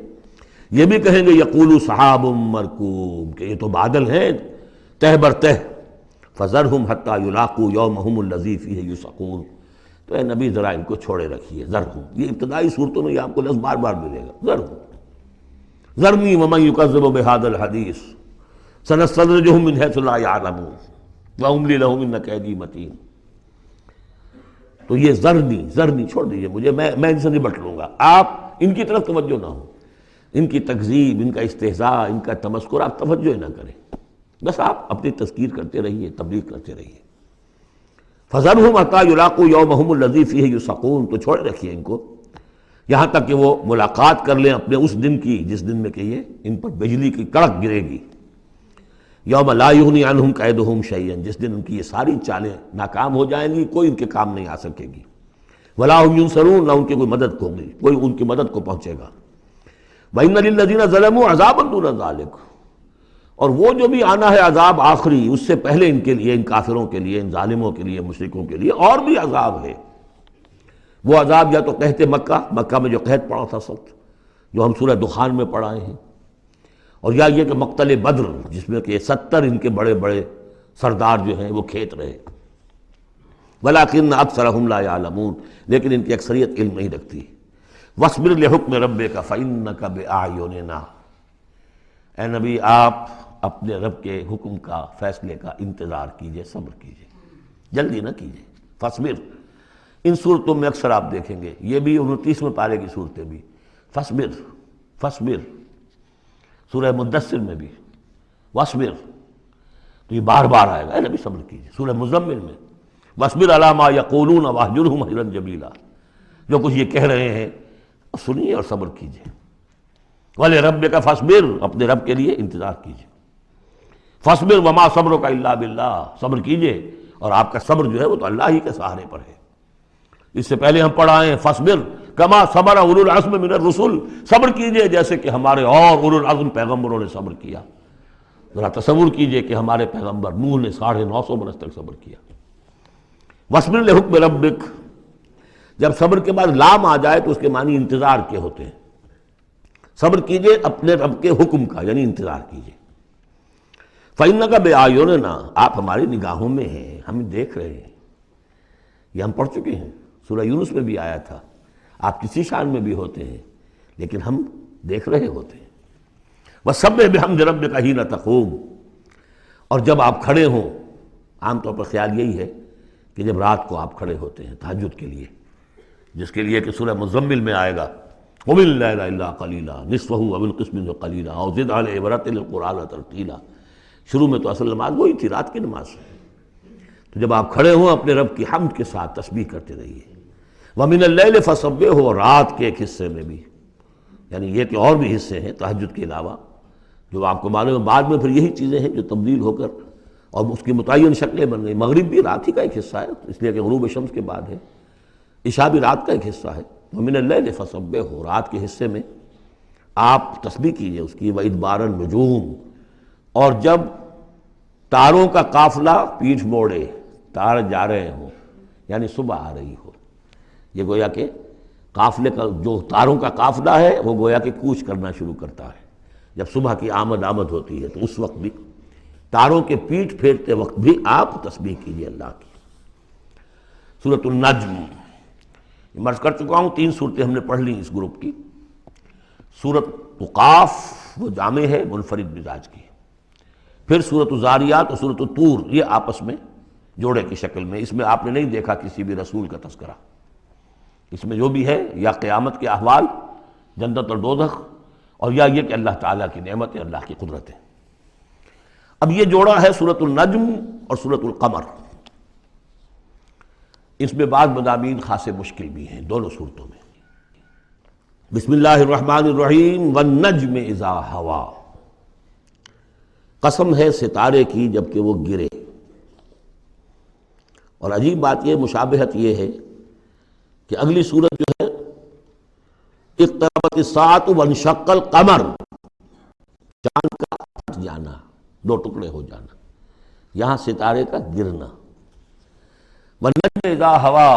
یہ بھی کہیں گے یقولوا سحاب مرکوم، کہ یہ تو بادل ہیں تہ بر تہ، فذرہم حتی یلاقوا یومہم الذی فیہ یوثقون، تو اے نبی ذرا ان کو چھوڑے رکھیے، ذرہم، یہ ابتدائی صورتوں میں یہ آپ کو لفظ بار بار ملے گا، ذرہم، ذرنی ومن یکذب بہذا الحدیث سنستدرجہم من حیث لا یعلمون واملی لہم ان کیدی متین۔ تو یہ ذرنی چھوڑ دیجئے مجھے، میں ان سے نبٹ لوں گا، آپ ان کی طرف توجہ نہ ہو، ان کی تکذیب، ان کا استہزاء، ان کا تمسخر آپ توجہ نہ کریں، بس آپ اپنی تذکیر کرتے رہیے، تبلیغ کرتے رہیے۔ فَذَرْهُمْ حَتَّىٰ يُلَاقُوا يَوْمَهُمُ الَّذِي فِيهِ يُوثَقُونَ، تو چھوڑے رکھیے ان کو یہاں تک کہ وہ ملاقات کر لیں اپنے اس دن کی جس دن میں کہ یہ ان پر بجلی کی کڑک گرے گی۔ یوم لا یغنی عنہم کیدہم شیئا، جس دن ان کی یہ ساری چالیں ناکام ہو جائیں گی، کوئی ان کے کام نہیں آ سکے گی۔ ولا هم ینصرون، نہ ان کی کوئی مدد ہوگی، کوئی ان کی مدد کو پہنچے گا۔ وَإِنَّ لِلَّذِينَ ظَلَمُوا عَذَابًا دُونَ ذَلِكَ، اور وہ جو بھی آنا ہے عذاب آخری، اس سے پہلے ان کے لیے، ان کافروں کے لیے، ان ظالموں کے لیے، مشرکوں کے لیے اور بھی عذاب ہے۔ وہ عذاب یا تو قحط مکہ میں جو قحط پڑا تھا سخت، جو ہم سورہ دخان میں پڑھائے ہیں، اور یا یہ کہ مقتل بدر جس میں کہ 70 ان کے بڑے بڑے سردار جو ہیں وہ کھیت رہے۔ وَلَٰكِنَّ أَكْثَرَهُمْ لَا يَعْلَمُونَ، لیکن ان کی اکثریت علم نہیں رکھتی۔ وَاصْبِرْ لِحُكْمِ رَبِّكَ فَإِنَّكَ بِأَعْيُنِنَا، اے نبی آپ اپنے رب کے حکم کا، فیصلے کا انتظار کیجئے، صبر کیجئے، جلدی نہ کیجئے۔ فاصبر، ان صورتوں میں اکثر آپ دیکھیں گے، یہ بھی 29ویں پارے کی صورتیں بھی، فاصبر فاصبر، سورہ مدثر میں بھی واصبر، تو یہ بار بار آئے گا، اے نبی صبر کیجئے۔ سورہ مزمل میں واصبر علی ما یقولون واہجرہم ہجرا جمیلا، جو کچھ یہ کہہ رہے ہیں سنیے اور صبر کیجئے۔ وَلِرَبِّكَ فَاصْبِرْ، اپنے رب کے لیے انتظار کیجئے۔ فَاصْبِرْ وَمَا صَبْرُكَ إِلَّا بِاللَّهِ، صبر کیجئے اور آپ کا صبر جو ہے وہ تو اللہ ہی کے سہارے پر ہے۔ اس سے پہلے ہم پڑھائے ہیں فَاصْبِرْ كَمَا صَبَرَ أُولُو الْعَزْمِ مِنَ الرُّسُلِ، صبر کیجئے جیسے کہ ہمارے اور اولو العزم پیغمبروں نے صبر کیا۔ ذرا تصور کیجئے کہ ہمارے پیغمبر نوح نے 950 برس تک صبر کیا۔ وَاصْبِرْ لِحُكْمِ رَبِّكَ، جب صبر کے بعد لام آ جائے تو اس کے معنی انتظار کے ہوتے ہیں۔ صبر کیجئے اپنے رب کے حکم کا، یعنی انتظار کیجئے۔ فَإِنَّكَ بِأَعْيُنِنَا، آپ ہماری نگاہوں میں ہیں، ہم دیکھ رہے ہیں۔ یہ ہم پڑھ چکے ہیں، سورہ یونس میں بھی آیا تھا، آپ کسی شان میں بھی ہوتے ہیں لیکن ہم دیکھ رہے ہوتے ہیں۔ وَسَبِّحْ بِحَمْدِ رَبِّكَ حِينَ تَقُومُ، اور جب آپ کھڑے ہوں، عام طور پر خیال یہی ہے کہ جب رات کو آپ کھڑے ہوتے ہیں تہجد کے لیے، جس کے لیے کہ سورہ مزمل میں آئے گا قُمِ اللَّيْلَ إِلَّا قَلِيلًا نِصْفَهُ أَوِ انقُصْ مِنْهُ قَلِيلًا أَوْ زِدْ عَلَيْهِ وَرَتِّلِ الْقُرْآنَ تَرْتِيلًا۔ شروع میں تو اصل نماز وہی تھی، رات کی نماز، تو جب آپ کھڑے ہوں اپنے رب کی حمد کے ساتھ تسبیح کرتے رہیے۔ وَمِنَ اللَّيْلِ فَسَبِّحْهُ، اور رات کے ایک حصے میں بھی، یعنی یہ کہ اور بھی حصے ہیں تہجد کے علاوہ، جو آپ کو معلوم ہے بعد میں پھر یہی چیزیں ہیں جو تبدیل ہو کر اور اس کی متعین شکلیں بن گئی۔ مغرب بھی رات ہی کا ایک حصہ ہے، اس لیے کہ غروب شمس کے بعد ہے، عشاء بھی رات کا ایک حصہ ہے۔ وَمِنَ اللَّيْلِ فَسَبِّحْهُ، رات کے حصے میں آپ تسبیح کیجئے اس کی، وَإِدْبَارَ النُّجُومِ، اور جب تاروں کا قافلہ پیٹھ موڑے، تار جا رہے ہوں یعنی صبح آ رہی ہو۔ یہ گویا کہ قافلے کا جو تاروں کا قافلہ ہے وہ گویا کہ کوچ کرنا شروع کرتا ہے جب صبح کی آمد ہوتی ہے، تو اس وقت بھی تاروں کے پیٹھ پھیرتے وقت بھی آپ تسبیح کیجیے اللہ کی۔ سورۃ النجم میں عرض کر چکا ہوں 3 صورتیں ہم نے پڑھ لی اس گروپ کی۔ سورۃ قاف وہ جامع ہے، منفرد مزاج کی، پھر سورۃ الذاریات اور سورۃ الطور یہ آپس میں جوڑے کی شکل میں۔ اس میں آپ نے نہیں دیکھا کسی بھی رسول کا تذکرہ، اس میں جو بھی ہے یا قیامت کے احوال، جنت اور دوزخ، اور یا یہ کہ اللہ تعالیٰ کی نعمتیں، اللہ کی قدرتیں۔ اب یہ جوڑا ہے سورۃ النجم اور سورۃ القمر، اس میں بعض مضامین خاصے مشکل بھی ہیں دونوں صورتوں میں۔ بسم اللہ الرحمن الرحیم، والنجم اذا ہوا، قسم ہے ستارے کی جب کہ وہ گرے۔ اور عجیب بات یہ، مشابہت یہ ہے کہ اگلی صورت جو ہے اقتربت الساعۃ وانشق القمر، چاند کا پھٹ جانا، 2 ٹکڑے ہو جانا، یہاں ستارے کا گرنا۔ والنجم اذا ہوا،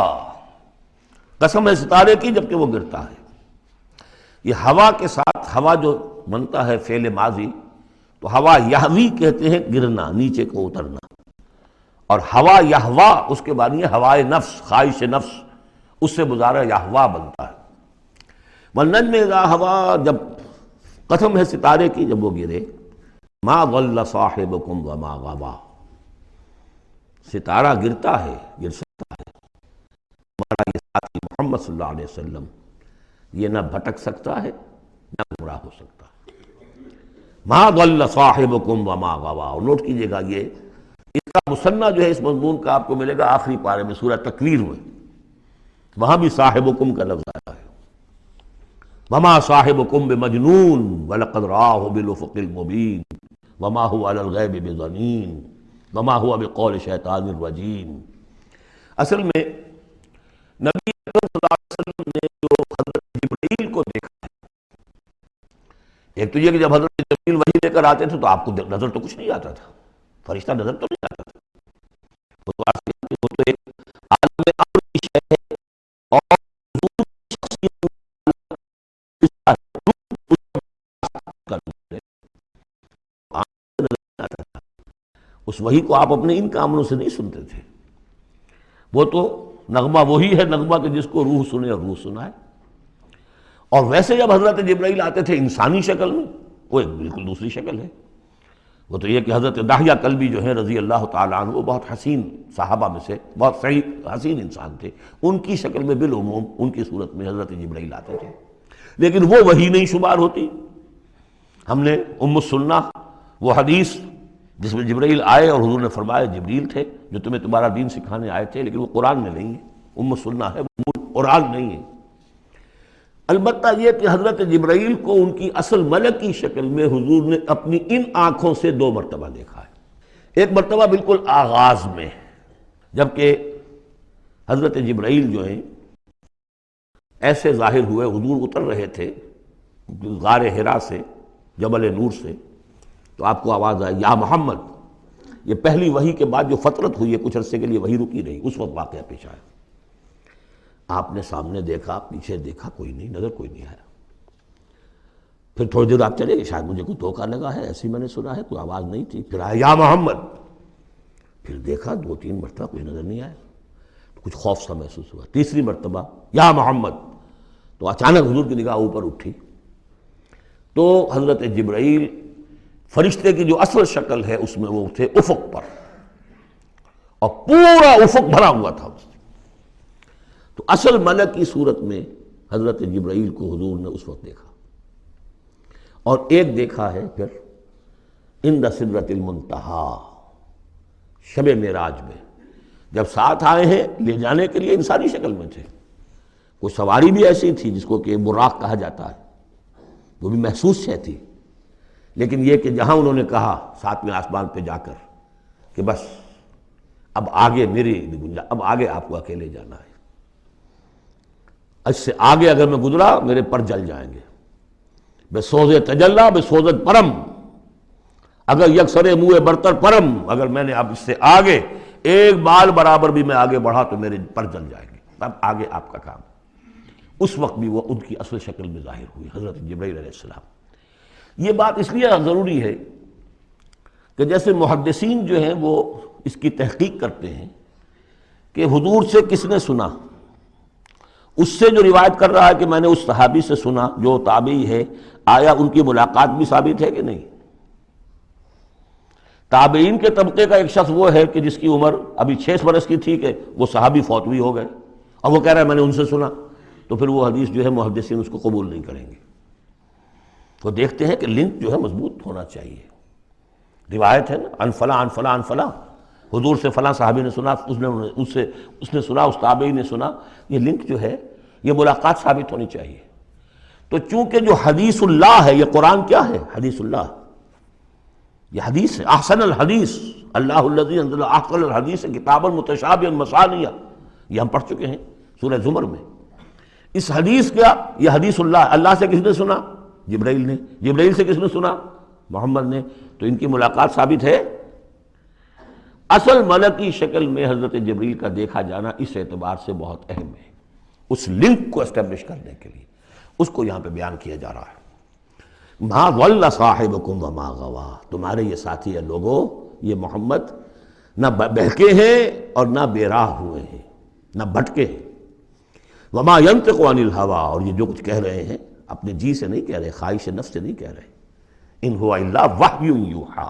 قسم ہے ستارے کی جب کہ وہ گرتا ہے۔ یہ ہوا کے ساتھ، ہوا جو بنتا ہے فعل ماضی، تو ہوا یہوی کہتے ہیں گرنا، نیچے کو اترنا، اور ہوا یہوا اس کے بعد یہ ہوائے نفس، خواہش نفس، اس سے مضارع یہوا بنتا ہے۔ والنجم اذا ہوا، جب قسم ہے ستارے کی جب وہ گرے، ما ضل صاحبکم وما غوا، ستارہ گرتا ہے، گر سکتا ہے، ہمارا یہ ساتھی محمد صلی اللہ علیہ وسلم یہ نہ بھٹک سکتا ہے نہ گمراہ ہو سکتا ہے۔ ما ضل صاحبکم وما غوا، اور نوٹ کیجئے گا یہ اس کا مثنیٰ جو ہے اس مضمون کا آپ کو ملے گا آخری پارے میں سورہ تکویر میں، وہاں بھی صاحبکم کا لفظ آیا ہے۔ وما صاحبکم بمجنون ولقد رآہ بالافق المبین وما هو علی الغیب بضنین وما هو بقول شیطان الرجیم۔ اصل میں نبی اکرم صلی اللہ علیہ وسلم نے جو حضرت جبرائیل کو دیکھا ہے، ایک تو یہ کہ جب حضرت جبرائیل وحی لے کر آتے تھے تو آپ کو نظر تو کچھ نہیں آتا تھا، فرشتہ نظر تو نہیں آتا تھا، وہ تو ایک عالم امر کی شے ہے، اور حضور کی شخصیت اس وحی کو آپ اپنے ان کاموں سے نہیں سنتے تھے، وہ تو نغمہ وہی ہے، نغمہ کہ جس کو روح سنے اور روح سنائے۔ اور ویسے جب حضرت جبرائیل آتے تھے انسانی شکل میں، وہ ایک بالکل دوسری شکل ہے۔ وہ تو یہ کہ حضرت دحیہ کلبی جو ہیں رضی اللہ تعالیٰ عنہ، وہ بہت حسین صحابہ میں سے بہت صحیح حسین انسان تھے، ان کی شکل میں بالعموم ان کی صورت میں حضرت جبرائیل آتے تھے، لیکن وہ وحی نہیں شمار ہوتی۔ ہم نے ام السنہ وہ حدیث جس میں جبرائیل آئے اور حضور نے فرمایا جبریل تھے جو تمہیں تمہارا دین سکھانے آئے تھے، لیکن وہ قرآن میں نہیں ہے، ام السنہ ہے، قرآن نہیں ہے۔ البتہ یہ کہ حضرت جبرائیل کو ان کی اصل ملکی شکل میں حضور نے اپنی ان آنکھوں سے 2 مرتبہ دیکھا ہے۔ ایک مرتبہ بالکل آغاز میں، جبکہ حضرت جبرائیل جو ہیں ایسے ظاہر ہوئے، حضور اتر رہے تھے غار حرا سے، جبل نور سے، تو آپ کو آواز آئی یا محمد۔ یہ پہلی وحی کے بعد جو فترت ہوئی ہے، کچھ عرصے کے لیے وحی رکی رہی، اس وقت واقعہ پیش آیا۔ آپ نے سامنے دیکھا، پیچھے دیکھا، کوئی نہیں، نظر کوئی نہیں آیا۔ پھر تھوڑی دیر آپ چلے گئے، شاید مجھے کوئی دھوکہ لگا ہے، ایسی میں نے سنا ہے، کوئی آواز نہیں تھی۔ پھر آیا یا محمد، پھر دیکھا 2-3 مرتبہ کوئی نظر نہیں آیا، کچھ خوف سا محسوس ہوا۔ تیسری مرتبہ یا محمد، تو اچانک حضور کی نگاہ اوپر اٹھی، تو حضرت جبرائیل فرشتے کی جو اصل شکل ہے اس میں وہ تھے افق پر، اور پورا افق بھرا ہوا تھا۔ تو اصل ملک کی صورت میں حضرت جبرائیل کو حضور نے اس وقت دیکھا، اور ایک دیکھا ہے پھر عند سدرۃ المنتہا، شب معراج میں، جب ساتھ آئے ہیں لے جانے کے لیے انسانی شکل میں تھے، کوئی سواری بھی ایسی تھی جس کو کہ براق کہا جاتا ہے، وہ بھی محسوس شے تھی، لیکن یہ کہ جہاں انہوں نے کہا 7ویں آسمان پہ جا کر کہ بس اب آگے میری گنجائش، اب آگے آپ کو اکیلے جانا ہے، اس سے آگے اگر میں گزرا میرے پر جل جائیں گے، بے سوز تجلا بے سوزت پرم، اگر یکسر منہ برتر پرم، اگر میں نے اب اس سے آگے ایک بال برابر بھی میں آگے بڑھا تو میرے پر جل جائیں گے، اب آگے آپ کا کام۔ اس وقت بھی وہ ان کی اصل شکل میں ظاہر ہوئی حضرت جبرائیل علیہ السلام۔ یہ بات اس لیے ضروری ہے کہ جیسے محدثین جو ہیں وہ اس کی تحقیق کرتے ہیں کہ حضور سے کس نے سنا، اس سے جو روایت کر رہا ہے کہ میں نے اس صحابی سے سنا جو تابعی ہے، آیا ان کی ملاقات بھی ثابت ہے کہ نہیں؟ تابعین کے طبقے کا ایک شخص وہ ہے کہ جس کی عمر ابھی 6 برس کی تھی کہ وہ صحابی فوت بھی ہو گئے، اور وہ کہہ رہا ہے میں نے ان سے سنا، تو پھر وہ حدیث جو ہے محدثین اس کو قبول نہیں کریں گے۔ تو دیکھتے ہیں کہ لنک جو ہے مضبوط ہونا چاہیے۔ روایت ہے نا، ان فلاں ان فلاں ان فلاں، حضور سے فلاں صحابی نے سنا، اس نے سنا، اس تابعی نے سنا، یہ لنک جو ہے یہ ملاقات ثابت ہونی چاہیے۔ تو چونکہ جو حدیث اللہ ہے، یہ قرآن کیا ہے؟ حدیث اللہ، یہ حدیث ہے، احسن الحدیث، اللہ الذی انزل احسن الحدیث کتابا متشابہا مثانیہ، یہ ہم پڑھ چکے ہیں سورہ زمر میں۔ اس حدیث کا یہ حدیث اللہ سے کس نے سنا؟ جبرائیل نے۔ جبرائیل سے کس نے سنا؟ محمد نے۔ تو ان کی ملاقات ثابت ہے۔ اصل ملکی شکل میں حضرت جبرائیل کا دیکھا جانا اس اعتبار سے بہت اہم ہے، اس لنک کو اسٹیبلش کرنے کے لیے اس کو یہاں پہ بیان کیا جا رہا ہے۔ ما ضل صاحبکم وما غوا، تمہارے یہ ساتھی ہے لوگوں، یہ محمد نہ بہکے ہیں اور نہ بے راہ ہوئے ہیں، نہ بھٹکے ہیں۔ وما ينطق عن الهوى، اور یہ جو کچھ کہہ رہے ہیں اپنے جی سے نہیں کہہ رہے، خواہش نفس سے نہیں کہہ رہے۔ ان هو الا وحی یوحی،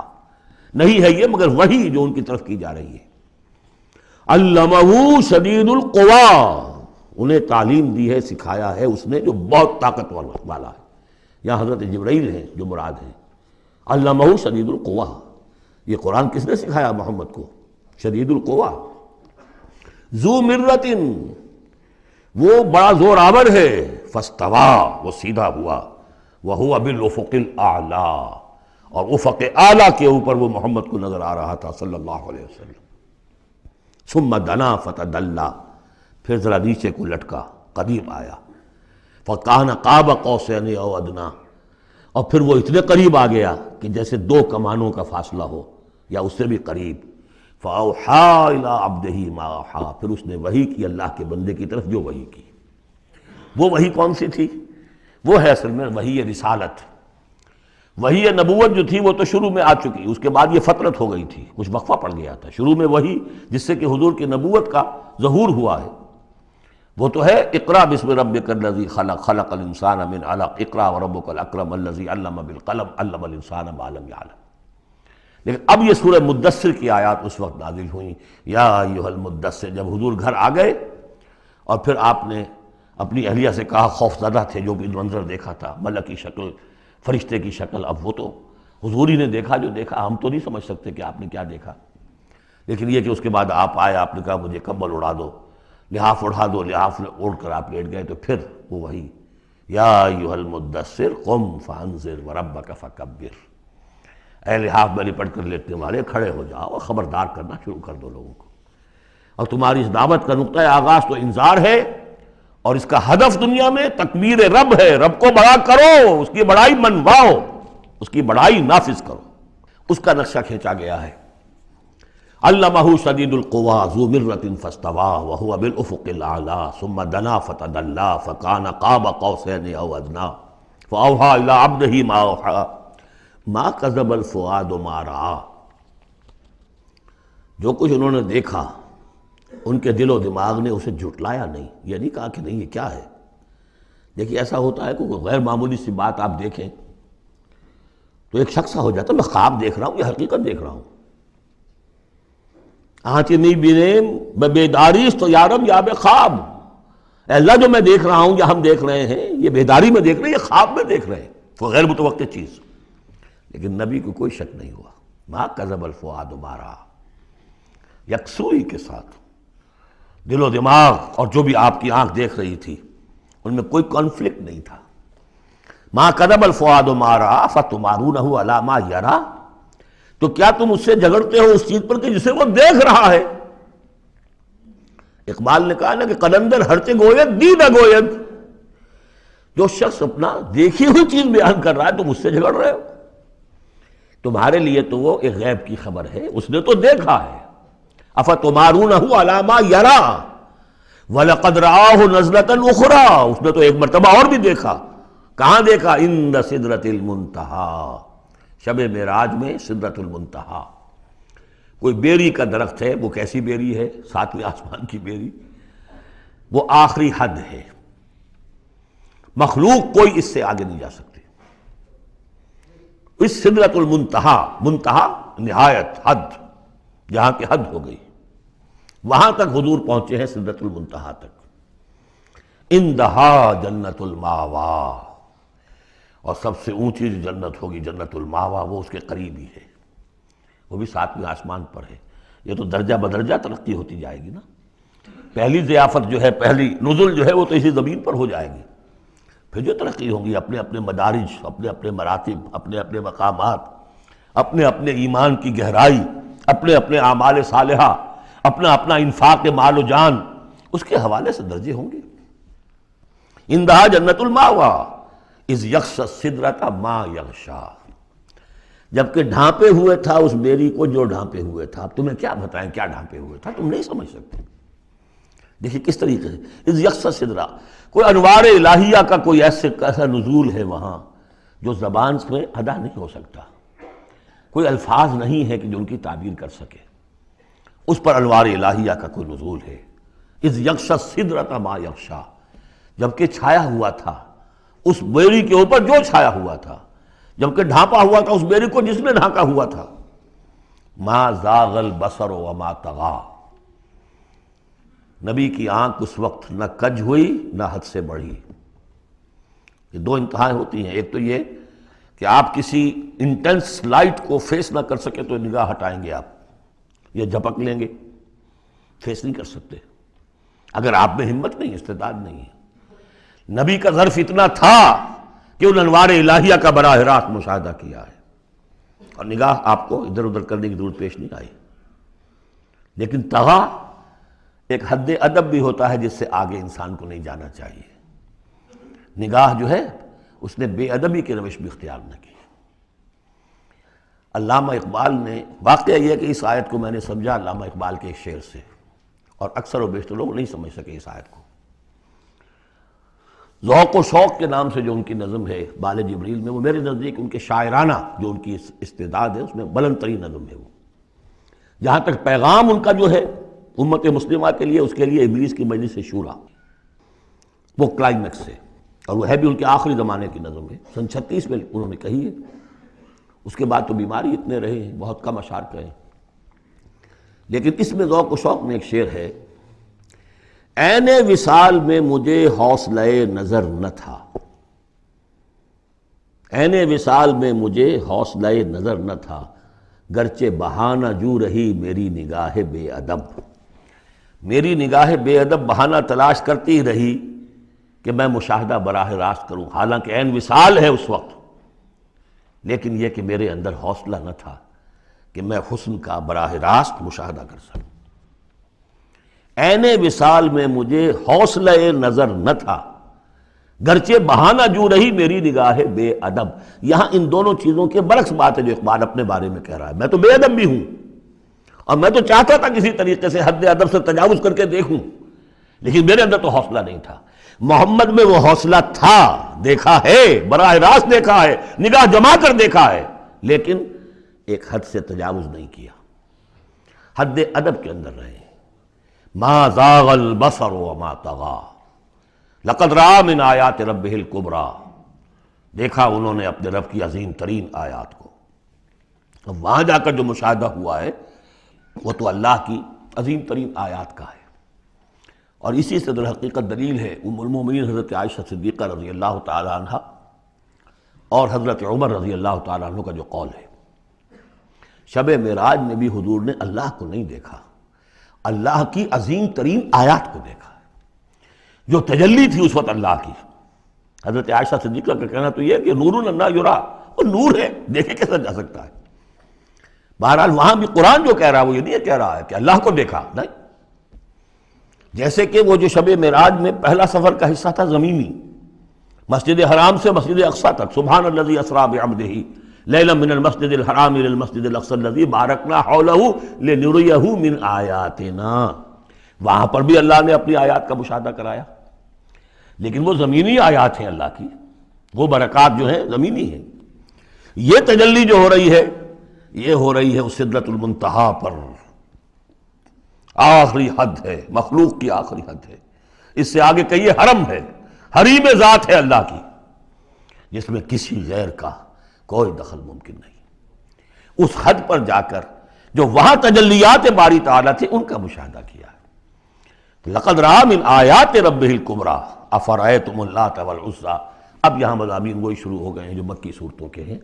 نہیں ہے یہ مگر وحی جو ان کی طرف کی جا رہی ہے۔ علمہ شدید القوی، انہیں تعلیم دی ہے، سکھایا ہے اس نے جو بہت طاقتور والا ہے۔ یہاں حضرت جبرائیل ہیں جو مراد ہیں۔ علمہ شدید القوی، یہ قرآن کس نے سکھایا محمد کو؟ شدید القوی، ذو مرۃ، وہ بڑا زور آور ہے، فاستویٰ، وہ سیدھا ہوا، وہو بالافق الاعلیٰ، اور افق اعلیٰ کے اوپر وہ محمد کو نظر آ رہا تھا صلی اللہ علیہ وسلم۔ ثم دنا فتدلی، پھر ذرا نیچے کو لٹکا، قریب آیا، فکان قاب قوسین او ادنی، اور پھر وہ اتنے قریب آ گیا کہ جیسے 2 کمانوں کا فاصلہ ہو یا اس سے بھی قریب۔ فَأَوْحَىٰ إِلَىٰ عَبْدِهِ مَا أَوْحَىٰ، پھر اس نے وحی کی اللہ کے بندے کی طرف جو وحی کی۔ وہ وحی کون سی تھی؟ وہ ہے اصل میں وحی رسالت۔ وحی نبوت جو تھی وہ تو شروع میں آ چکی، اس کے بعد یہ فترت ہو گئی تھی، کچھ وقفہ پڑ گیا تھا۔ شروع میں وحی جس سے کہ حضور کی نبوت کا ظہور ہوا ہے وہ تو ہے اقرا بسم ربک الذی خلق، خلق الانسان من علق، اقرا وربک الاکرم الذی علم بالقلم، علم الانسان ما لم یعلم۔ لیکن اب یہ سورہ مدثر کی آیات اس وقت نازل ہوئیں، یا ایھا المدثر، جب حضور گھر آ گئے اور پھر آپ نے اپنی اہلیہ سے کہا، خوف زدہ تھے جو بھی منظر دیکھا تھا، ملک کی شکل، فرشتے کی شکل، اب وہ تو حضور ہی نے دیکھا جو دیکھا، ہم تو نہیں سمجھ سکتے کہ آپ نے کیا دیکھا۔ لیکن یہ کہ اس کے بعد آپ آئے، آپ نے کہا مجھے کمبل اڑا دو، لحاف اڑا دو، لحاف اوڑھ کر آپ لیٹ گئے، تو پھر وہ وہی یا ایھا المدثر قم فانذر وربک فکبر، اے لحاف میں لپٹ کر لیٹنے والے کھڑے ہو جاؤ اور خبردار کرنا شروع کر دو لوگوں کو۔ اور تمہاری اس دعوت کا نقطۂ آغاز تو انذار ہے، اور اس کا ہدف دنیا میں تکبیر رب ہے، رب کو بڑا کرو، اس کی بڑائی منواؤ، اس کی بڑائی نافذ کرو، اس کا نقشہ کھینچا گیا ہے۔ علمہ شدید القوی ذو مرۃ فاستویٰ وہو بالافق الاعلیٰ ثم دنا فتدلی فکان قاب قوسین او ادنی فاوحیٰ الی عبدہ ما اوحیٰ ما کذب الفؤاد ما رأیٰ، جو کچھ انہوں نے دیکھا ان کے دل و دماغ نے اسے جھٹلایا نہیں، یہ نہیں کہا کہ نہیں یہ کیا ہے۔ دیکھیے ایسا ہوتا ہے کہ کوئی غیر معمولی سی بات آپ دیکھیں تو ایک شخص ہو جاتا ہے میں خواب دیکھ رہا ہوں یا حقیقت دیکھ رہا ہوں۔ آنچ نہیں بینے بیداریس تو یارم یا بے خواب، اے اللہ جو میں دیکھ رہا ہوں یا ہم دیکھ رہے ہیں یہ بیداری میں دیکھ رہے ہیں، یہ خواب میں دیکھ رہے ہیں، وہ غیر متوقع چیز۔ لیکن نبی کو کوئی شک نہیں ہوا، ما کذب الفؤاد ما رأیٰ، یکسوئی کے ساتھ دل و دماغ اور جو بھی آپ کی آنکھ دیکھ رہی تھی ان میں کوئی کانفلکٹ نہیں تھا۔ ما کذب الفؤاد ما رأیٰ فتمارونہ علی ما یریٰ، تو کیا تم اس سے جھگڑتے ہو اس چیز پر کہ جسے وہ دیکھ رہا ہے؟ اقبال نے کہا نا کہ قلندر ہرچے گوید دید گوید، جو شخص اپنا دیکھی ہوئی چیز بیان کر رہا ہے تم اس سے جھگڑ رہے ہو۔ تمہارے لیے تو وہ ایک غیب کی خبر ہے، اس نے تو دیکھا ہے۔ افتمارونہ علی ما یری وَلَقَدْ رَآهُ نَزْلَةً أُخْرَىٰ، اس نے تو ایک مرتبہ اور بھی دیکھا۔ کہاں دیکھا؟ عند سدرۃ المنتہیٰ، شب معراج میں سدرۃ المنتہیٰ۔ کوئی بیری کا درخت ہے، وہ کیسی بیری ہے؟ ساتویں آسمان کی بیری، وہ آخری حد ہے، مخلوق کوئی اس سے آگے نہیں جا سکتی۔ اس سدرۃ المنتہیٰ، منتہا نہایت، حد، جہاں کی حد ہو گئی، وہاں تک حضور پہنچے ہیں، سدرۃ المنتہیٰ تک۔ اندہا جنت الماوا، اور سب سے اونچی جو جنت ہوگی جنت الماوا، وہ اس کے قریب ہی ہے، وہ بھی ساتویں آسمان پر ہے۔ یہ تو درجہ بدرجہ ترقی ہوتی جائے گی نا۔ پہلی ضیافت جو ہے، پہلی نزل جو ہے، وہ تو اسی زمین پر ہو جائے گی، پھر جو ترقی ہوگی اپنے اپنے مدارج، اپنے اپنے مراتب، اپنے اپنے مقامات، اپنے اپنے ایمان کی گہرائی، اپنے اپنے اعمال صالحہ، اپنا اپنا انفاق مال و جان، اس کے حوالے سے درجے ہوں گے۔ اندہا جنت الماوا اذ یغشی السدرۃ ما یغشی، جبکہ ڈھانپے ہوئے تھا اس بیری کو جو ڈھانپے ہوئے تھا۔ اب تمہیں کیا بتائیں کیا ڈھانپے ہوئے تھا، تم نہیں سمجھ سکتے۔ دیکھیں کس طریقے سے اذ یغشی السدرہ، کوئی انوار الہیہ کا کوئی ایسا نزول ہے وہاں جو زبان میں ادا نہیں ہو سکتا، کوئی الفاظ نہیں ہے کہ جو ان کی تعبیر کر سکے، اس پر انوار الہیہ کا کوئی نزول ہے۔ اذ یغشی السدرۃ ما یغشی، جبکہ چھایا ہوا تھا اس بیری کے اوپر جو چھایا ہوا تھا، جبکہ ڈھانپا ہوا تھا اس بیری کو جس نے ڈھانکا ہوا تھا۔ ما زاغ البصر وما طغی، نبی کی آنکھ اس وقت نہ کج ہوئی نہ حد سے بڑھی۔ یہ دو انتہائیں ہوتی ہیں، ایک تو یہ کہ آپ کسی انٹینس لائٹ کو فیس نہ کر سکے تو نگاہ ہٹائیں گے آپ، یا جھپک لیں گے، فیس نہیں کر سکتے اگر آپ میں ہمت نہیں، استعداد نہیں ہے۔ نبی کا ظرف اتنا تھا کہ ان انوار الہیہ کا براہ راست مشاہدہ کیا ہے، اور نگاہ آپ کو ادھر ادھر کرنے کی ضرورت پیش نہیں آئی۔ لیکن طغیٰ ایک حد ادب بھی ہوتا ہے جس سے آگے انسان کو نہیں جانا چاہیے۔ نگاہ جو ہے اس نے بے ادبی کی روش بھی اختیار نہ کی۔ علامہ اقبال نے، واقعہ یہ ہے کہ اس آیت کو میں نے سمجھا علامہ اقبال کے ایک شعر سے، اور اکثر و بیشتر لوگ نہیں سمجھ سکے اس آیت کو۔ ذوق و شوق کے نام سے جو ان کی نظم ہے بال جبریل میں، وہ میرے نزدیک ان کے شاعرانہ جو ان کی استعداد ہے اس میں بلند ترین نظم ہے۔ وہ جہاں تک پیغام ان کا جو ہے امت مسلمہ کے لیے، اس کے لیے ابلیس کی مجلس شورا، وہ کلائمیکس ہے، اور وہ ہے بھی ان کے آخری زمانے کی نظم ہے، سن 36 میں انہوں نے کہی ہے۔ اس کے بعد تو بیماری اتنے رہے ہیں، بہت کم اشعار کہے، لیکن اس میں ذوق و شوق میں ایک شعر ہے: عین وصال میں مجھے حوصلہ نظر نہ تھا، عین وصال میں مجھے حوصلہ نظر نہ تھا، گرچہ بہانہ جو رہی میری نگاہ بے ادب، میری نگاہ بے ادب بہانہ تلاش کرتی رہی کہ میں مشاہدہ براہ راست کروں، حالانکہ عین وصال ہے اس وقت، لیکن یہ کہ میرے اندر حوصلہ نہ تھا کہ میں حسن کا براہ راست مشاہدہ کر سکوں۔ عین وصال میں مجھے حوصلہ نظر نہ تھا، گرچہ بہانہ جو رہی میری نگاہ بے ادب۔ یہاں ان دونوں چیزوں کے برعکس بات ہے جو اقبال اپنے بارے میں کہہ رہا ہے۔ میں تو بے ادب بھی ہوں، اور میں تو چاہتا تھا کسی طریقے سے حد ادب سے تجاوز کر کے دیکھوں، لیکن میرے اندر تو حوصلہ نہیں تھا۔ محمد میں وہ حوصلہ تھا، دیکھا ہے، براہ راست دیکھا ہے، نگاہ جما کر دیکھا ہے، لیکن ایک حد سے تجاوز نہیں کیا، حد ادب کے اندر رہے۔ ما زاغ البصر وما طغی لقد رأى من آیات ربہ الکبریٰ، دیکھا انہوں نے اپنے رب کی عظیم ترین آیات کو۔ اب وہاں جا کر جو مشاہدہ ہوا ہے وہ تو اللہ کی عظیم ترین آیات کا ہے، اور اسی سے در حقیقت دلیل ہے ام المومنین حضرت عائشہ صدیقہ رضی اللہ تعالی عنہ اور حضرت عمر رضی اللہ تعالی عنہ کا جو قول ہے۔ شب معراج میں بھی حضور نے اللہ کو نہیں دیکھا، اللہ کی عظیم ترین آیات کو دیکھا، جو تجلی تھی اس وقت اللہ کی۔ حضرت عائشہ صدیقہ کا کہنا تو یہ ہے کہ نور لا یرا، وہ نور ہے، دیکھے کیسا جا سکتا ہے۔ بہرحال وہاں بھی قرآن جو کہہ رہا ہے وہ یہ نہیں کہہ رہا ہے کہ اللہ کو دیکھا، نہیں، جیسے کہ وہ جو شب معراج میں پہلا سفر کا حصہ تھا زمینی، مسجد حرام سے مسجد اقصیٰ تک، سبحان الذی اسریٰ بعبدہ لیلا من المسجد الحرام الى المسجد الاقصى الذي بارکنا حولہ لنریہ من آیاتنا. وہاں پر بھی اللہ نے اپنی آیات کا مشاہدہ کرایا، لیکن وہ زمینی آیات ہیں اللہ کی، وہ برکات جو ہیں زمینی ہیں. یہ تجلی جو ہو رہی ہے یہ ہو رہی ہے اس سدرۃ المنتہا پر، آخری حد ہے، مخلوق کی آخری حد ہے. اس سے آگے کہیے حرم ہے، حریم ذات ہے اللہ کی، جس میں کسی غیر کا کوئی دخل ممکن نہیں. اس حد پر جا کر جو وہاں تجلیات باری تعالیٰ تھے ان کا مشاہدہ کیا ہے. لقد رأى من آیات ربہ الکبریٰ افرأیتم اللات والعزیٰ. اب یہاں مضامین وہی شروع ہو گئے ہیں جو مکی صورتوں کے ہیں.